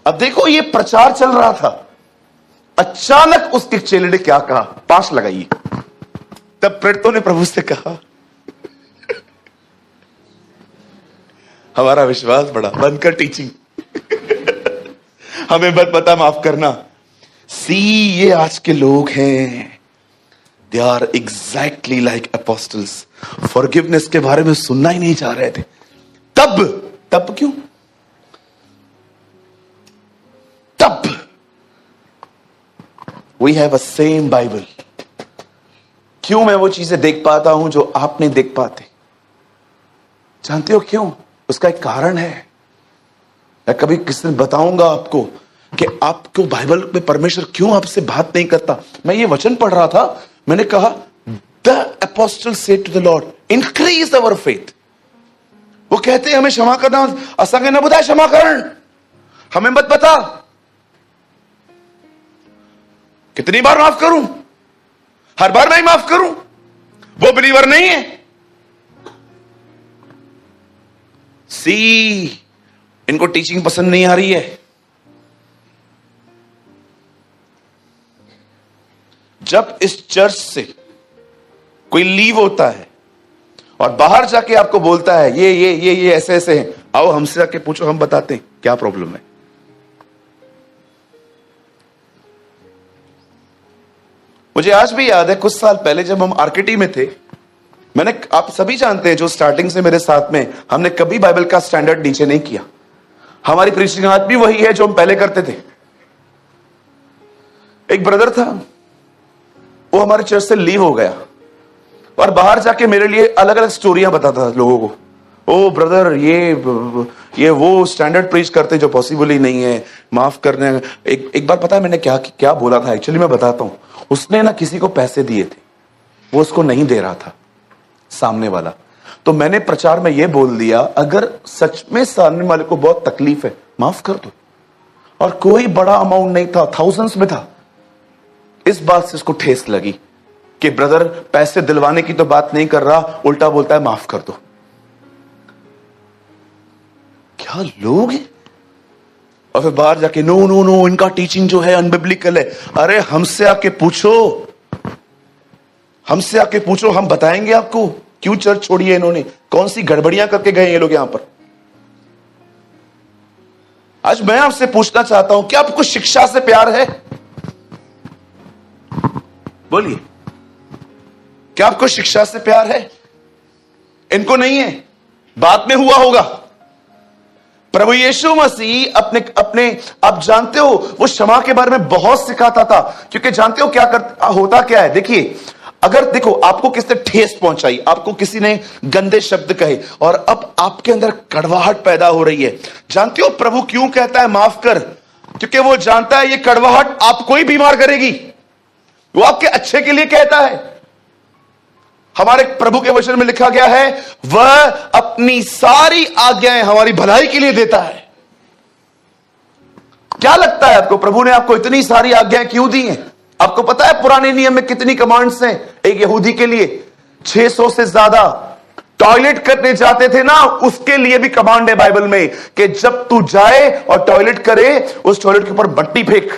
अब देखो ये प्रचार चल रहा था, अचानक उसके चेले ने क्या कहा? पास लगाइए। तब प्रेरितों ने प्रभु से कहा, हमारा विश्वास बढ़ा, बंद कर टीचिंग, हमें मत पता माफ करना। सी, ये आज के लोग हैं, they are exactly like apostles, forgiveness के बारे में सुनना ही नहीं चाह रहे थे। तब क्यों? तब we have a same Bible. क्यों मैं वो चीजें देख पाता हूं जो आप नहीं देख पाते? जानते हो क्यों? उसका एक कारण है। मैं कभी किसी दिन बताऊंगा आपको कि आपको बाइबल में परमेश्वर क्यों आपसे बात नहीं करता। मैं ये वचन पढ़ रहा था, मैंने कहा the apostle said to the Lord, increase our faith. वो कहते हैं हमें क्षमा करना, असांखे न बुधाए क्षमा करण, हमें मत बता कितनी बार माफ करूं, हर बार मैं ही माफ करूं। वो बिलीवर नहीं है। सी, इनको टीचिंग पसंद नहीं आ रही है। जब इस चर्च से कोई लीव होता है और बाहर जाके आपको बोलता है ये ऐसे ऐसे हैं, आओ हमसे जाके पूछो, हम बताते हैं क्या प्रॉब्लम है। मुझे आज भी याद है, कुछ साल पहले जब हम आरकेटी में थे, मैंने, आप सभी जानते हैं जो स्टार्टिंग से मेरे साथ में, हमने कभी बाइबल का स्टैंडर्ड नीचे नहीं किया। हमारी प्रीचिंग आज भी वही है जो हम पहले करते थे। एक ब्रदर था, वो हमारे चर्च से लीव हो गया और बाहर जाके मेरे लिए अलग अलग स्टोरियां बताता था लोगों को। ओ ब्रदर, ये वो स्टैंडर्ड प्रीच करते जो पॉसिबल ही नहीं है, माफ करने। एक बार पता है मैंने क्या बोला था, एक्चुअली मैं बताता हूं। उसने ना किसी को पैसे दिए थे, वो उसको नहीं दे रहा था सामने वाला। तो मैंने प्रचार में ये बोल दिया, अगर सच में सामने वाले को बहुत तकलीफ है, माफ कर दो। और कोई बड़ा अमाउंट नहीं था, थाउजेंड्स में था। इस बात से उसको ठेस लगी कि ब्रदर पैसे दिलवाने की तो बात नहीं कर रहा, उल्टा बोलता है माफ कर दो। क्या लोग हैं। और फिर बाहर जाके नो नो नो, इनका टीचिंग जो है अनबिब्लिकल है। अरे हमसे आके पूछो, हमसे आके पूछो, हम बताएंगे आपको क्यों चर्च छोड़ी है इन्होंने, कौन सी गड़बड़ियां करके गए ये लोग यहां पर। आज मैं आपसे पूछना चाहता हूं, क्या आपको शिक्षा से प्यार है? बोलिए, क्या आपको शिक्षा से प्यार है? इनको नहीं है, बाद में हुआ होगा। प्रभु यीशु मसीह अपने आप जानते हो, वो क्षमा के बारे में बहुत सिखाता था, क्योंकि जानते हो क्या होता क्या है। देखिए, अगर देखो आपको किसने ठेस पहुंचाई, आपको किसी ने गंदे शब्द कहे और अब आपके अंदर कड़वाहट पैदा हो रही है, जानते हो प्रभु क्यों कहता है माफ कर? क्योंकि वो जानता है ये कड़वाहट आपको ही बीमार करेगी। वो आपके अच्छे के लिए कहता है। हमारे प्रभु के वचन में लिखा गया है, वह अपनी सारी आज्ञाएं हमारी भलाई के लिए देता है। क्या लगता है आपको, प्रभु ने आपको इतनी सारी आज्ञाएं क्यों दी हैं? आपको पता है पुराने नियम में कितनी कमांड्स हैं एक यहूदी के लिए? 600 से ज्यादा। टॉयलेट करने जाते थे ना, उसके लिए भी कमांड है बाइबल में कि जब तू जाए और टॉयलेट करे, उस टॉयलेट के ऊपर बट्टी फेंक।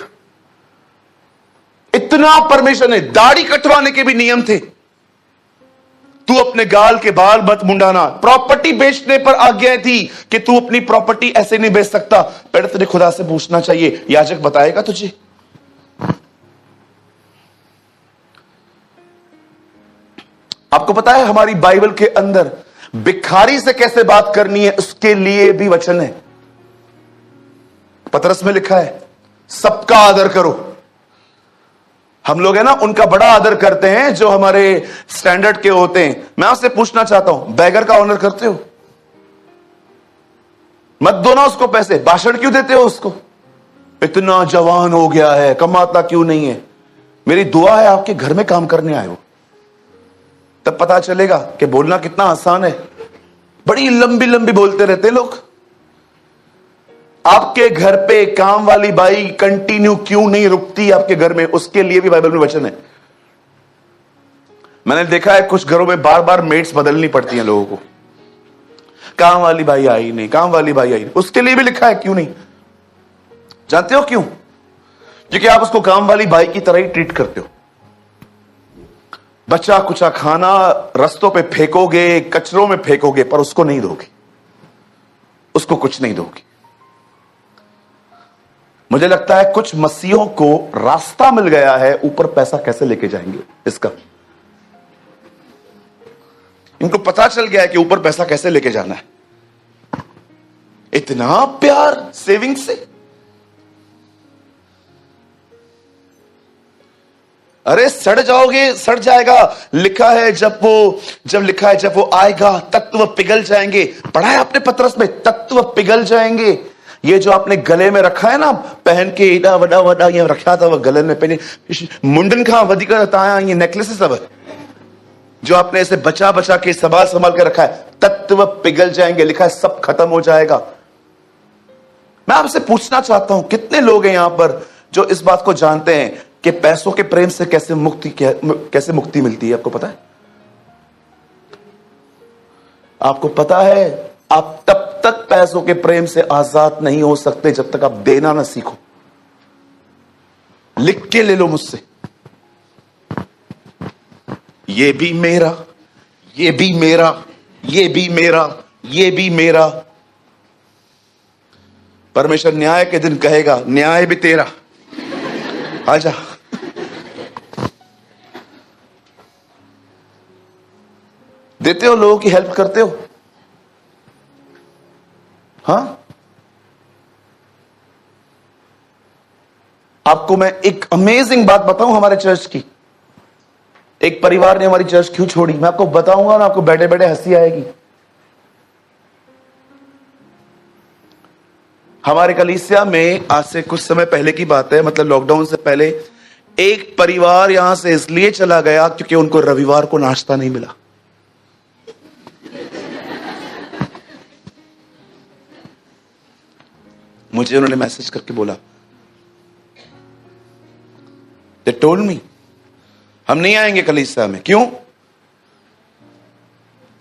इतना परमिशन है। दाढ़ी कटवाने के भी नियम थे, तू अपने गाल के बाल मत मुंडाना। प्रॉपर्टी बेचने पर आज्ञा थी कि तू अपनी प्रॉपर्टी ऐसे नहीं बेच सकता। पहले तेरे खुदा से पूछना चाहिए, याजक बताएगा तुझे। आपको पता है हमारी बाइबल के अंदर भिखारी से कैसे बात करनी है, उसके लिए भी वचन है। पतरस में लिखा है, सबका आदर करो। हम लोग है ना, उनका बड़ा आदर करते हैं जो हमारे स्टैंडर्ड के होते हैं। मैं आपसे पूछना चाहता हूं, बैगर का ऑनर करते हो? मत दो ना उसको पैसे, भाषण क्यों देते हो उसको? इतना जवान हो गया है, कमाता क्यों नहीं है? मेरी दुआ है आपके घर में काम करने आए हो, तब पता चलेगा कि बोलना कितना आसान है। बड़ी लंबी लंबी बोलते रहते हैं लोग। आपके घर पे काम वाली बाई कंटिन्यू क्यों नहीं रुकती आपके घर में? उसके लिए भी बाइबल में वचन है। मैंने देखा है कुछ घरों में बार बार मेड्स बदलनी पड़ती हैं लोगों को। काम वाली बाई आई नहीं, काम वाली बाई आई नहीं, उसके लिए भी लिखा है। क्यों नहीं? जानते हो क्यों? क्योंकि आप उसको काम वाली बाई की तरह ही ट्रीट करते हो। बचा कुचा खाना रस्तों पे फेंकोगे, कचरों में फेंकोगे, पर उसको नहीं दोगे, उसको कुछ नहीं दोगे। मुझे लगता है कुछ मसीहों को रास्ता मिल गया है, ऊपर पैसा कैसे लेके जाएंगे इसका। इनको पता चल गया है कि ऊपर पैसा कैसे लेके जाना है। इतना प्यार सेविंग से। अरे सड़ जाओगे, सड़ जाएगा। लिखा है जब वो आएगा तत्व पिघल जाएंगे। पढ़ा है आपने पतरस में, तत्व पिघल जाएंगे। ये जो आपने गले में रखा है ना, पहन के इडा वडा वडा ये रखा था, वो गले में पहने मुंडन खा वधिक ताया ये नेकलेस सब जो आपने इसे बचा बचा के संभाल संभाल के रखा है, तत्व पिघल जाएंगे, लिखा है सब खत्म हो जाएगा। मैं आपसे पूछना चाहता हूं, कितने लोग हैं यहां पर जो इस बात को जानते हैं कि पैसों के प्रेम से कैसे मुक्ति मिलती है? आपको पता है? आपको पता है, आप तब तक पैसों के प्रेम से आजाद नहीं हो सकते जब तक आप देना ना सीखो। लिख के ले लो मुझसे, ये भी मेरा, ये भी मेरा, ये भी मेरा, ये भी मेरा। परमेश्वर न्याय के दिन कहेगा, न्याय भी तेरा, आजा। देते हो, लोगों की हेल्प करते हो? हां? आपको मैं एक अमेजिंग बात बताऊं हमारे चर्च की। एक परिवार ने हमारी चर्च क्यों छोड़ी, मैं आपको बताऊंगा ना, आपको बैठे बैठे हंसी आएगी। हमारे कलीसिया में आज से कुछ समय पहले की बात है, मतलब लॉकडाउन से पहले, एक परिवार यहां से इसलिए चला गया क्योंकि उनको रविवार को नाश्ता नहीं मिला। मुझे उन्होंने मैसेज करके बोला, दे टोल्ड मी, हम नहीं आएंगे कलीसिया में। क्यों?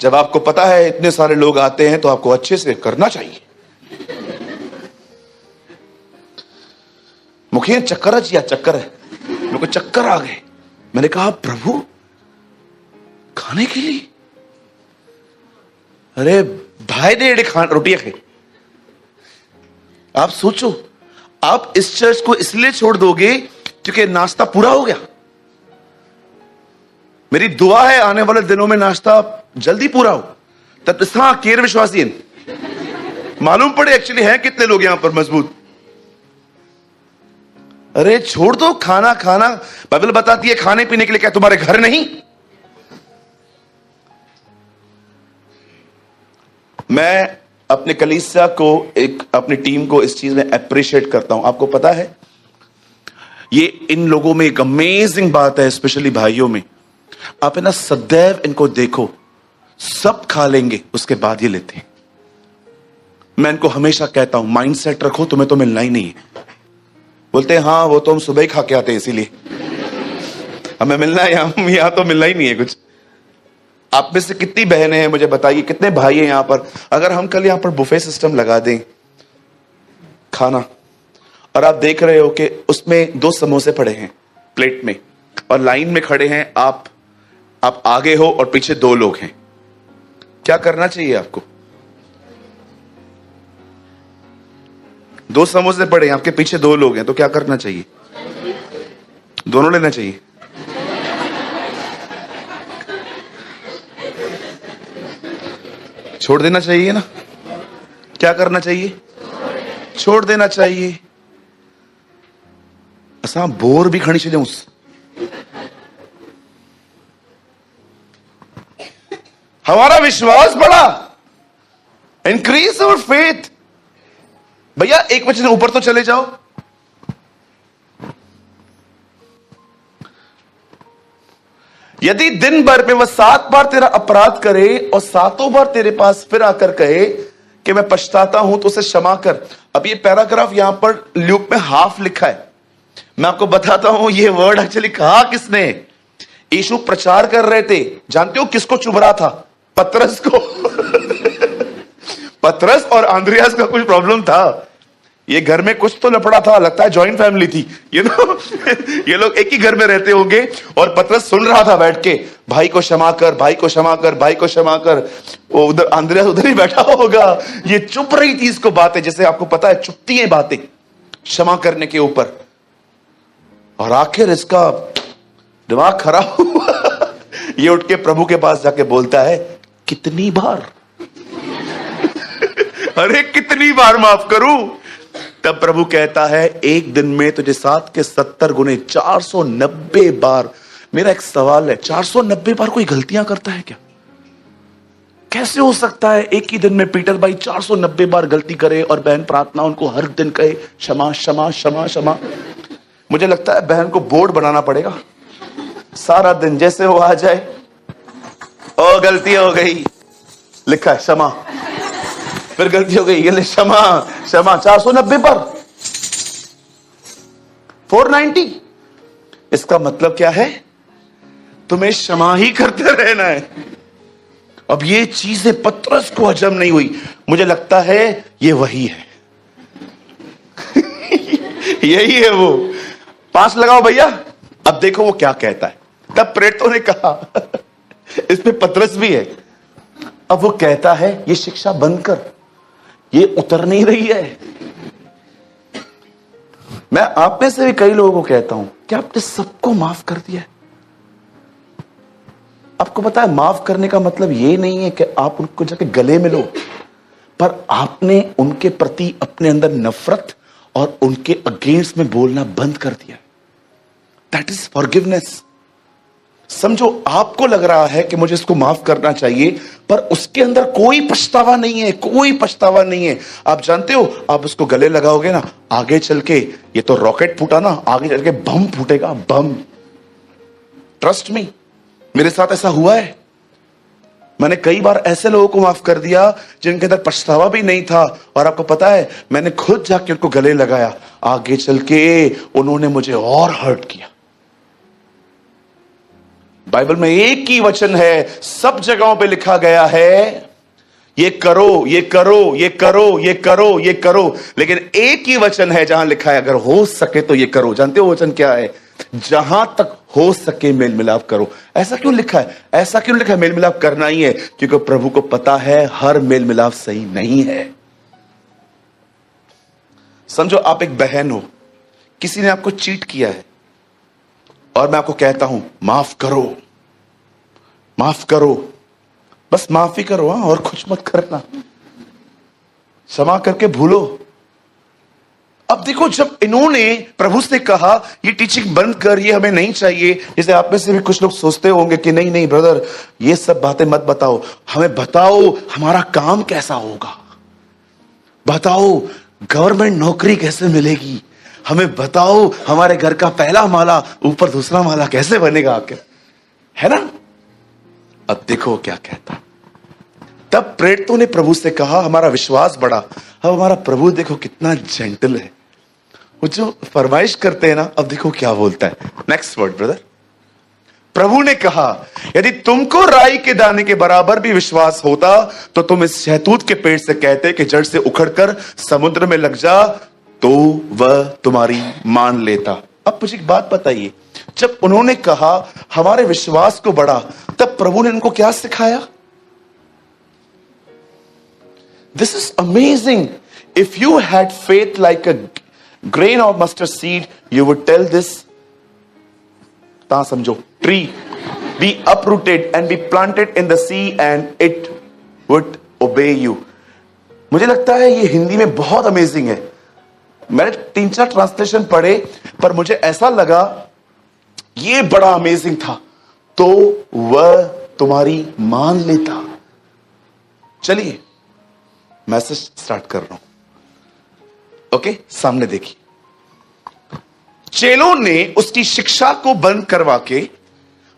जब आपको पता है इतने सारे लोग आते हैं तो आपको अच्छे से करना चाहिए। मुखिया चक्कर या चक्कर है, मेरे को चक्कर आ गए। मैंने कहा, प्रभु खाने के लिए? अरे भाई डेढ़ रोटी खाए। आप सोचो, आप इस चर्च को इसलिए छोड़ दोगे क्योंकि नाश्ता पूरा हो गया। मेरी दुआ है आने वाले दिनों में नाश्ता जल्दी पूरा हो, तब हाँ केर विश्वासी मालूम पड़े एक्चुअली है कितने लोग यहां पर मजबूत। अरे छोड़ दो खाना खाना, बाइबल बताती है खाने पीने के लिए क्या तुम्हारे घर नहीं? मैं अपने कलीसिया को, अपनी टीम को इस चीज में अप्रिशिएट करता हूं। आपको पता है, ये इन लोगों में एक अमेजिंग बात है, स्पेशली भाइयों में। आप है ना, सदैव इनको देखो, सब खा लेंगे उसके बाद ये लेते हैं। मैं इनको हमेशा कहता हूं, माइंड सेट रखो, तुम्हें तो मिलना ही नहीं है। बोलते हैं हाँ वो तो हम सुबह ही खा के आते हैं इसीलिए हमें मिलना है, यहां तो मिलना ही नहीं है कुछ। आप में से कितनी बहनें हैं मुझे बताइए, कितने भाई हैं यहां पर? अगर हम कल यहां पर बुफे सिस्टम लगा दें खाना, और आप देख रहे हो कि उसमें 2 समोसे पड़े हैं प्लेट में और लाइन में खड़े हैं, आप आगे हो और पीछे 2 लोग हैं, क्या करना चाहिए आपको? 2 समोसे पड़े हैं, आपके पीछे 2 लोग हैं, तो क्या करना चाहिए? दोनों लेना चाहिए। छोड़ देना चाहिए ना? क्या करना चाहिए? छोड़ देना चाहिए। असा बोर भी खणी छॾियूंस। हमारा विश्वास बढ़ा, इंक्रीज अवर फेथ। भैया एक वचन ऊपर तो चले जाओ। यदि दिन भर में वह 7 बार तेरा अपराध करे और 7 बार तेरे पास फिर आकर कहे कि मैं पछताता हूं, तो उसे क्षमा कर। अब ये पैराग्राफ यहां पर ल्यूक में हाफ लिखा है। मैं आपको बताता हूं ये वर्ड एक्चुअली कहा किसने। यीशु प्रचार कर रहे थे, जानते हो किसको चुभ रहा था? पतरस को पतरस और आंद्रियास का कुछ प्रॉब्लम था। ये घर में कुछ तो लफड़ा था, लगता है जॉइंट फैमिली थी, ये लोग एक ही घर में रहते होंगे। और पतरस सुन रहा था बैठ के, भाई को क्षमा कर, भाई को क्षमा कर, भाई को क्षमा कर। वो उधर आंद्रियास उधर ही बैठा होगा, ये चुप रही थी इसको बातें, जैसे आपको पता है चुपती है बातें क्षमा करने के ऊपर। और आखिर इसका दिमाग खराब हुआ, ये उठ के प्रभु के पास जाके बोलता है, कितनी बार अरे कितनी बार माफ करूं? तब प्रभु कहता है, एक दिन में तुझे 7 के 70 गुने 490 बार। मेरा एक सवाल है, 490 बार कोई गलतियां करता है क्या? कैसे हो सकता है एक ही दिन में पीटर भाई 490 बार गलती करे और बहन प्रार्थना उनको हर दिन कहे क्षमा क्षमा क्षमा क्षमा? मुझे लगता है बहन को बोर्ड बनाना पड़ेगा, सारा दिन जैसे वो आ जाए ओ गलती हो गई, लिखा है क्षमा, फिर गलती हो गई, ये ले क्षमा क्षमा, 490 पर 490। इसका मतलब क्या है? तुम्हें क्षमा ही करते रहना है। अब ये चीजें पतरस को हजम नहीं हुई। मुझे लगता है ये वही है यही है वो। 5 लगाओ भैया। अब देखो वो क्या कहता है। तब प्रेरितों ने कहा इसमें पतरस भी है। अब वो कहता है ये शिक्षा बंद कर, ये उतर नहीं रही है। मैं आप में से भी कई लोगों को कहता हूं कि आपने सबको माफ कर दिया है। आपको पता है माफ करने का मतलब ये नहीं है कि आप उनको जाके गले मिलो, पर आपने उनके प्रति अपने अंदर नफरत और उनके अगेंस्ट में बोलना बंद कर दिया। That is forgiveness. समझो आपको लग रहा है कि मुझे इसको माफ करना चाहिए, पर उसके अंदर कोई पछतावा नहीं है, कोई पछतावा नहीं है। आप जानते हो आप उसको गले लगाओगे ना, आगे चल के ये तो रॉकेट फूटा ना, आगे चल के बम फूटेगा, बम। ट्रस्ट मी, मेरे साथ ऐसा हुआ है। मैंने कई बार ऐसे लोगों को माफ कर दिया जिनके अंदर पछतावा भी नहीं था, और आपको पता है मैंने खुद जाके उनको गले लगाया, आगे चल के उन्होंने मुझे और हर्ट किया। बाइबल में एक ही वचन है, सब जगहों पे लिखा गया है ये करो ये करो ये करो ये करो ये करो, लेकिन एक ही वचन है जहां लिखा है अगर हो सके तो ये करो। जानते हो वचन क्या है? जहां तक हो सके मेल मिलाप करो। ऐसा क्यों लिखा है? ऐसा क्यों लिखा है मेल मिलाप करना ही है? क्योंकि प्रभु को पता है हर मेल मिलाप सही नहीं है। समझो आप एक बहन हो, किसी ने आपको चीट किया है, और मैं आपको कहता हूं माफ करो, माफ करो, बस माफी करो, हाँ, और कुछ मत करना, क्षमा करके भूलो। अब देखो जब इन्होंने प्रभु से कहा ये टीचिंग बंद कर, ये हमें नहीं चाहिए, जैसे आप में से भी कुछ लोग सोचते होंगे कि नहीं नहीं ब्रदर ये सब बातें मत बताओ, हमें बताओ हमारा काम कैसा होगा, बताओ गवर्नमेंट नौकरी कैसे मिलेगी, हमें बताओ हमारे घर का पहला माला ऊपर दूसरा माला कैसे बनेगा आखिर, है ना? अब देखो क्या कहता। तब प्रेरितों ने प्रभु से कहा हमारा विश्वास बढ़ा। अब हमारा प्रभु देखो कितना जेंटल है, वो जो फरमाइश करते हैं ना, अब देखो क्या बोलता है। Next word brother. प्रभु ने कहा यदि तुमको राई के दाने के बराबर भी विश्वास होता तो तुम इस शहतूत के पेड़ से कहते कि जड़ से उखड़कर समुद्र में लग जा, तो वह तुम्हारी मान लेता। अब मुझे एक बात बताइए, जब उन्होंने कहा हमारे विश्वास को बढ़ा, तब प्रभु ने उनको क्या सिखाया? This is amazing. If you had faith like a grain of mustard seed, you would tell this, ता समझो, tree be uprooted and be planted in the sea and it would obey you. मुझे लगता है ये हिंदी में बहुत amazing है। मैंने 3-4 ट्रांसलेशन पढ़े, पर मुझे ऐसा लगा ये बड़ा अमेजिंग था, तो वह तुम्हारी मान लेता। चलिए मैसेज स्टार्ट कर रहा हूं। ओके, सामने देखिए। चेलों ने उसकी शिक्षा को बंद करवा के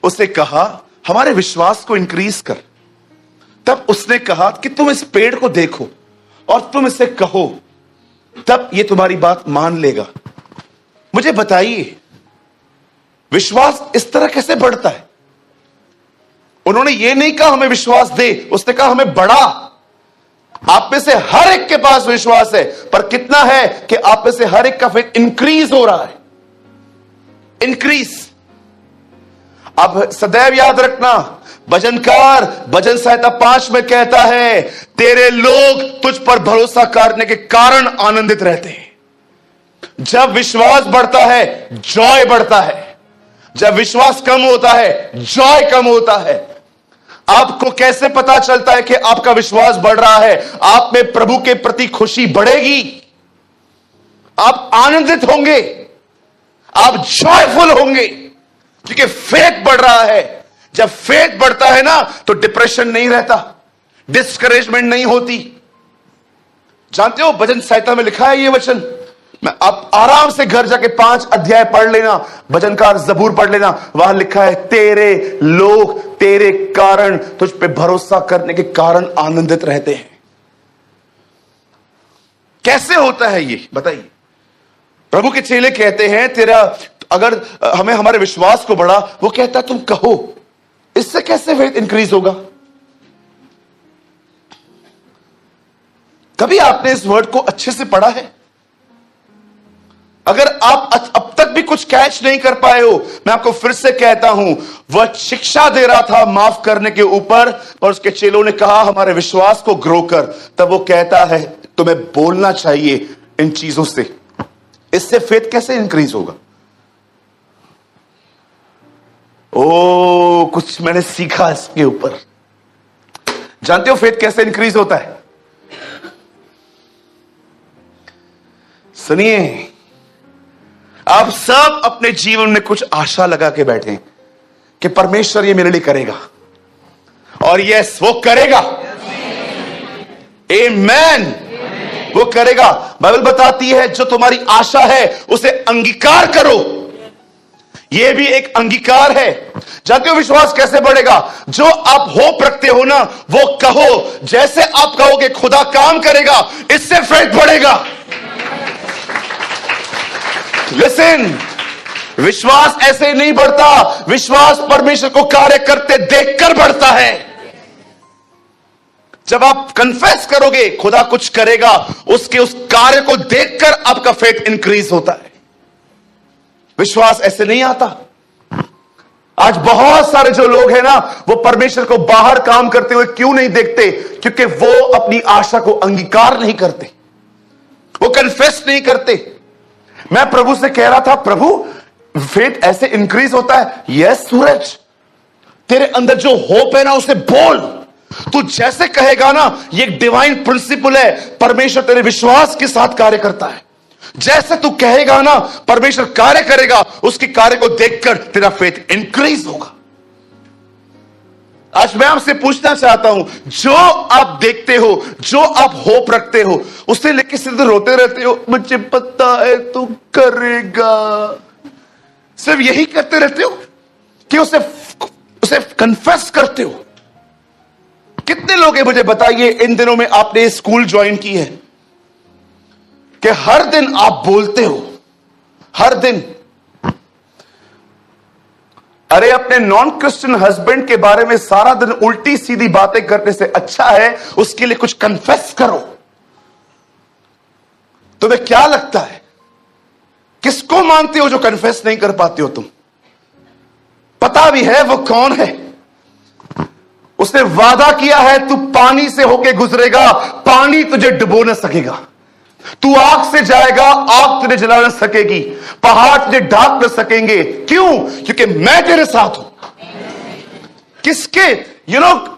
उसे कहा हमारे विश्वास को इंक्रीज कर। तब उसने कहा कि तुम इस पेड़ को देखो और तुम इसे कहो, तब ये तुम्हारी बात मान लेगा। मुझे बताइए विश्वास इस तरह कैसे बढ़ता है? उन्होंने ये नहीं कहा हमें विश्वास दे, उसने कहा हमें बढ़ा। आप में से हर एक के पास विश्वास है, पर कितना है कि आप में से हर एक का फेथ इंक्रीज हो रहा है, इंक्रीज। अब सदैव याद रखना, भजनकार भजन संहिता 5 में कहता है तेरे लोग तुझ पर भरोसा करने के कारण आनंदित रहते हैं। जब विश्वास बढ़ता है जॉय बढ़ता है, जब विश्वास कम होता है जॉय कम होता है। आपको कैसे पता चलता है कि आपका विश्वास बढ़ रहा है? आप में प्रभु के प्रति खुशी बढ़ेगी, आप आनंदित होंगे, आप जॉयफुल होंगे, क्योंकि फेथ बढ़ रहा है। जब फेथ बढ़ता है ना तो डिप्रेशन नहीं रहता, डिस्करेजमेंट नहीं होती। जानते हो भजन संहिता में लिखा है ये वचन, मैं आप आराम से घर जाके 5 अध्याय पढ़ लेना, भजनकार जबूर पढ़ लेना, वहां लिखा है तेरे लोग तेरे कारण, तुझ पे भरोसा करने के कारण आनंदित रहते हैं। कैसे होता है ये बताइए? प्रभु के चेले कहते हैं तेरा अगर हमें हमारे विश्वास को बढ़ा, वो कहता तुम कहो, इससे कैसे फेथ इंक्रीज होगा? कभी आपने इस वर्ड को अच्छे से पढ़ा है? अगर आप अब तक भी कुछ कैच नहीं कर पाए हो, मैं आपको फिर से कहता हूं, वह शिक्षा दे रहा था माफ करने के ऊपर, और उसके चेलों ने कहा हमारे विश्वास को ग्रो कर। तब वो कहता है तुम्हें बोलना चाहिए इन चीजों से, इससे फेथ कैसे इंक्रीज होगा? ओ कुछ मैंने सीखा इसके ऊपर। जानते हो फेथ कैसे इंक्रीज होता है? सुनिए, आप सब अपने जीवन में कुछ आशा लगा के बैठे कि परमेश्वर ये मेरे लिए करेगा, और यस वो करेगा। आमेन, वो करेगा। बाइबल बताती है जो तुम्हारी आशा है उसे अंगीकार करो। यह भी एक अंगीकार है। जानते हो विश्वास कैसे बढ़ेगा? जो आप होप रखते हो ना, वो कहो। जैसे आप कहोगे खुदा काम करेगा, इससे फेथ बढ़ेगा। लिसन, विश्वास ऐसे नहीं बढ़ता, विश्वास परमेश्वर को कार्य करते देखकर बढ़ता है। जब आप कन्फेस करोगे खुदा कुछ करेगा, उसके उस कार्य को देखकर आपका फेथ इंक्रीज होता है। विश्वास ऐसे नहीं आता। आज बहुत सारे जो लोग हैं ना, वो परमेश्वर को बाहर काम करते हुए क्यों नहीं देखते? क्योंकि वो अपनी आशा को अंगीकार नहीं करते, वो कन्फेस नहीं करते। मैं प्रभु से कह रहा था, प्रभु फेथ ऐसे इंक्रीज होता है। यस सूरज, तेरे अंदर जो होप है ना उसे बोल। तू जैसे कहेगा ना, ये एक डिवाइन प्रिंसिपल है, परमेश्वर तेरे विश्वास के साथ कार्य करता है। जैसे तू कहेगा ना, परमेश्वर कार्य करेगा, उसके कार्य को देखकर तेरा फेथ इंक्रीज होगा। आज मैं आपसे पूछना चाहता हूं, जो आप देखते हो, जो आप होप रखते हो, उसे लेके सिर्फ रोते रहते हो, मुझे पता है तू करेगा, सिर्फ यही करते रहते हो कि उसे कन्फेस करते हो? कितने लोग हैं मुझे बताइए, इन दिनों में आपने स्कूल ज्वाइन की है कि हर दिन आप बोलते हो, हर दिन, अरे अपने नॉन क्रिश्चियन हस्बैंड के बारे में सारा दिन उल्टी सीधी बातें करने से अच्छा है उसके लिए कुछ कन्फेस करो। तुम्हें क्या लगता है, किसको मानते हो जो कन्फेस नहीं कर पाते हो? तुम पता भी है वो कौन है? उसने वादा किया है तू पानी से होके गुजरेगा, पानी तुझे डुबो न सकेगा। तू आग से जाएगा, आग तुझे जला न सकेगी, पहाड़ तुझे ढाक न सकेंगे। क्यों? क्योंकि मैं तेरे साथ हूं। किसके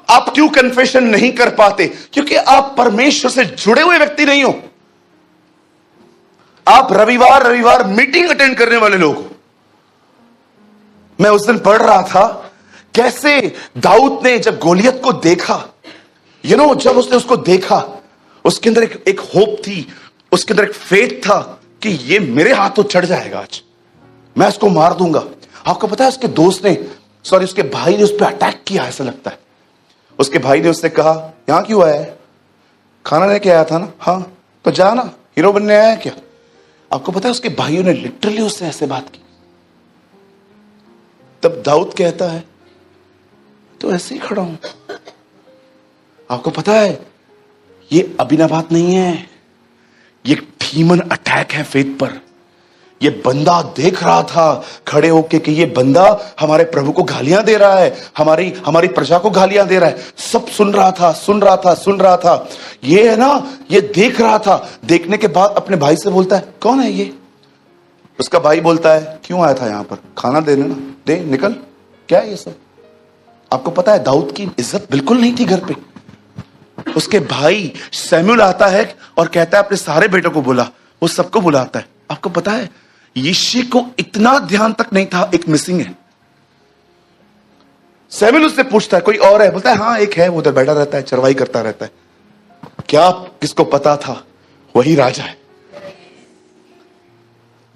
आप क्यों कन्फेशन नहीं कर पाते? क्योंकि आप परमेश्वर से जुड़े हुए व्यक्ति नहीं हो। आप रविवार मीटिंग अटेंड करने वाले लोग हो। मैं उस दिन पढ़ रहा था कैसे दाऊद ने जब गोलियत को देखा, जब उसने उसको देखा, उसके अंदर एक होप थी, उसके अंदर एक फेथ था कि ये मेरे हाथों चढ़ जाएगा, आज मैं इसको मार दूंगा। आपको पता है उसके दोस्त ने, उसके भाई ने उस पर अटैक किया, ऐसा लगता है। उसके भाई ने उससे कहा यहां क्यों आया है? खाना लेके आया था ना? हाँ, तो जा ना, हीरो बनने आया क्या? आपको पता है उसके भाइयों ने लिटरली उससे ऐसे बात की। तब दाऊद कहता है तो ऐसे ही खड़ा हूं। आपको पता है ये अभिनव बात नहीं है, ये डीमन अटैक है फेथ पर। ये बंदा देख रहा था खड़े होके कि ये बंदा हमारे प्रभु को गालियां दे रहा है, हमारी प्रजा को गालियां दे रहा है। सब सुन रहा था। ये है ना, ये देख रहा था। देखने के बाद अपने भाई से बोलता है कौन है ये? उसका भाई बोलता है क्यों आया था यहां पर? खाना देने ना, दे निकल। क्या है ये सब? आपको पता है दाऊद की इज्जत बिल्कुल नहीं थी घर पे। उसके भाई सैमुअल आता है और कहता है अपने सारे बेटों को बुला, वो सबको बुलाता है। आपको पता है यिशै को इतना ध्यान तक नहीं था एक मिसिंग है। सैमुअल उससे पूछता है कोई और है? बोलता है हाँ एक है, वो उधर बैठा रहता है, चरवाई करता रहता है। क्या किसको पता था? वही राजा है।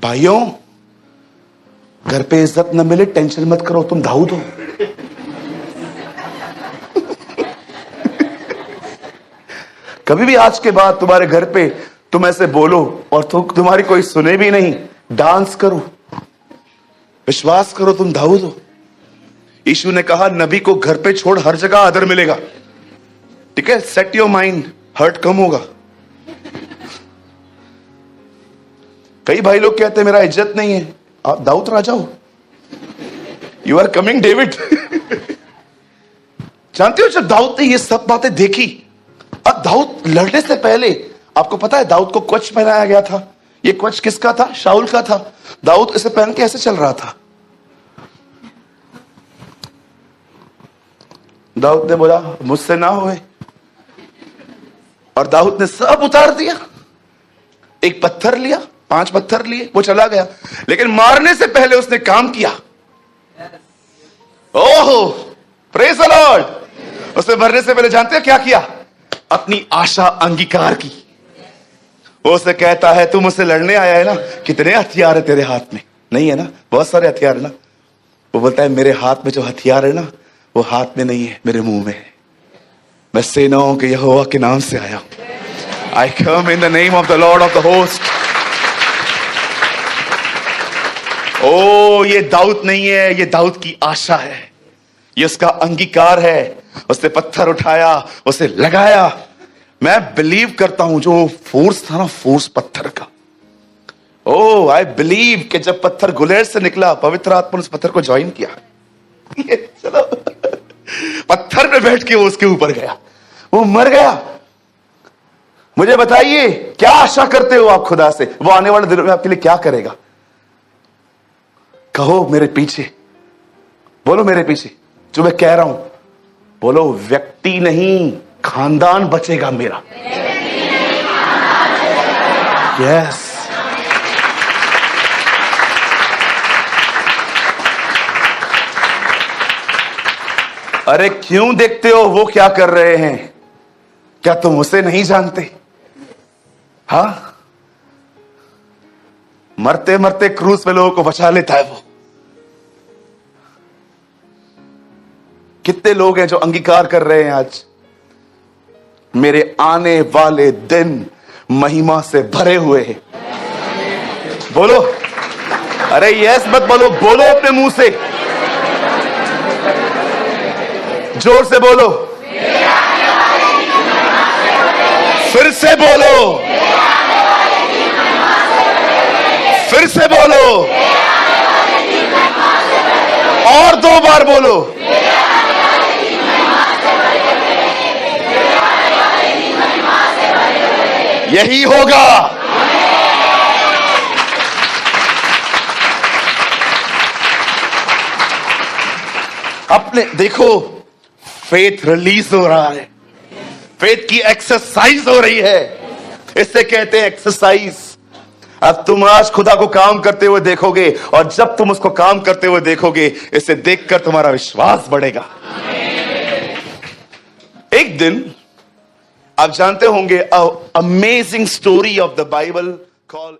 भाइयों, घर पे इज्जत न मिले टेंशन मत करो, तुम दाऊद हो। कभी भी आज के बाद तुम्हारे घर पे तुम ऐसे बोलो और तुम्हारी कोई सुने भी नहीं, डांस करो, विश्वास करो तुम दाऊद हो। यीशु ने कहा नबी को घर पे छोड़ हर जगह आदर मिलेगा। ठीक है, सेट योर माइंड, हर्ट कम होगा। कई भाई लोग कहते हैं मेरा इज्जत नहीं है। आप दाऊद राजा हो, यू आर कमिंग डेविड। जानते हो जब दाऊद ने ये सब बातें देखी, अब दाऊद लड़ने से पहले आपको पता है दाऊद को कवच पहनाया गया था। ये कवच किसका था? शाऊल का था। दाऊद इसे पहन के ऐसे चल रहा था। दाऊद ने बोला मुझसे ना होए, और दाऊद ने सब उतार दिया। एक पत्थर लिया, 5 पत्थर लिए, वो चला गया। लेकिन मारने से पहले उसने काम किया। ओह, प्रेज द लॉर्ड। उसने मरने से पहले जानते हो क्या किया? अपनी आशा अंगीकार की। वो उसे कहता है तू मुझसे लड़ने आया है ना, कितने हथियार है तेरे हाथ में? नहीं है ना, बहुत सारे हथियार है ना। वो बोलता है मेरे हाथ में जो हथियार है ना, वो हाथ में नहीं है, मेरे मुंह में है। मैं सेनाओं के यहोवा के नाम से आया हूं। I come in the name of the lord of the host. ओ, ये दाऊद नहीं है, ये दाऊद की आशा है, ये उसका अंगीकार है। उसने पत्थर उठाया, उसे लगाया। मैं बिलीव करता हूं जो फोर्स था ना, फोर्स पत्थर का। ओ, आई बिलीव कि जब पत्थर गुलेर से निकला, पवित्र आत्मा ने उस पत्थर को ज्वाइन किया। चलो, पत्थर पे बैठ के वो उसके ऊपर गया, वो मर गया। मुझे बताइए क्या आशा करते हो आप खुदा से? वो आने वाले दिनों में आपके लिए क्या करेगा? कहो मेरे पीछे, बोलो मेरे पीछे जो मैं कह रहा हूं। बोलो व्यक्ति नहीं, खानदान बचेगा मेरा। यस। अरे क्यों देखते हो वो क्या कर रहे हैं? क्या तुम उसे नहीं जानते? हाँ, मरते मरते क्रूज पे लोगों को बचा लेता है वो। कितने लोग हैं जो अंगीकार कर रहे हैं आज, मेरे आने वाले दिन महिमा से भरे हुए हैं। बोलो, अरे यस मत बोलो, बोलो अपने मुंह से, जोर से बोलो, फिर से बोलो, फिर से बोलो, और 2 बार बोलो। यही होगा। अपने देखो, फेथ रिलीज हो रहा है, फेथ की एक्सरसाइज हो रही है। इससे कहते हैं एक्सरसाइज। अब तुम आज खुदा को काम करते हुए देखोगे, और जब तुम उसको काम करते हुए देखोगे, इसे देखकर तुम्हारा विश्वास बढ़ेगा। एक दिन आप जानते होंगे, amazing story of the Bible called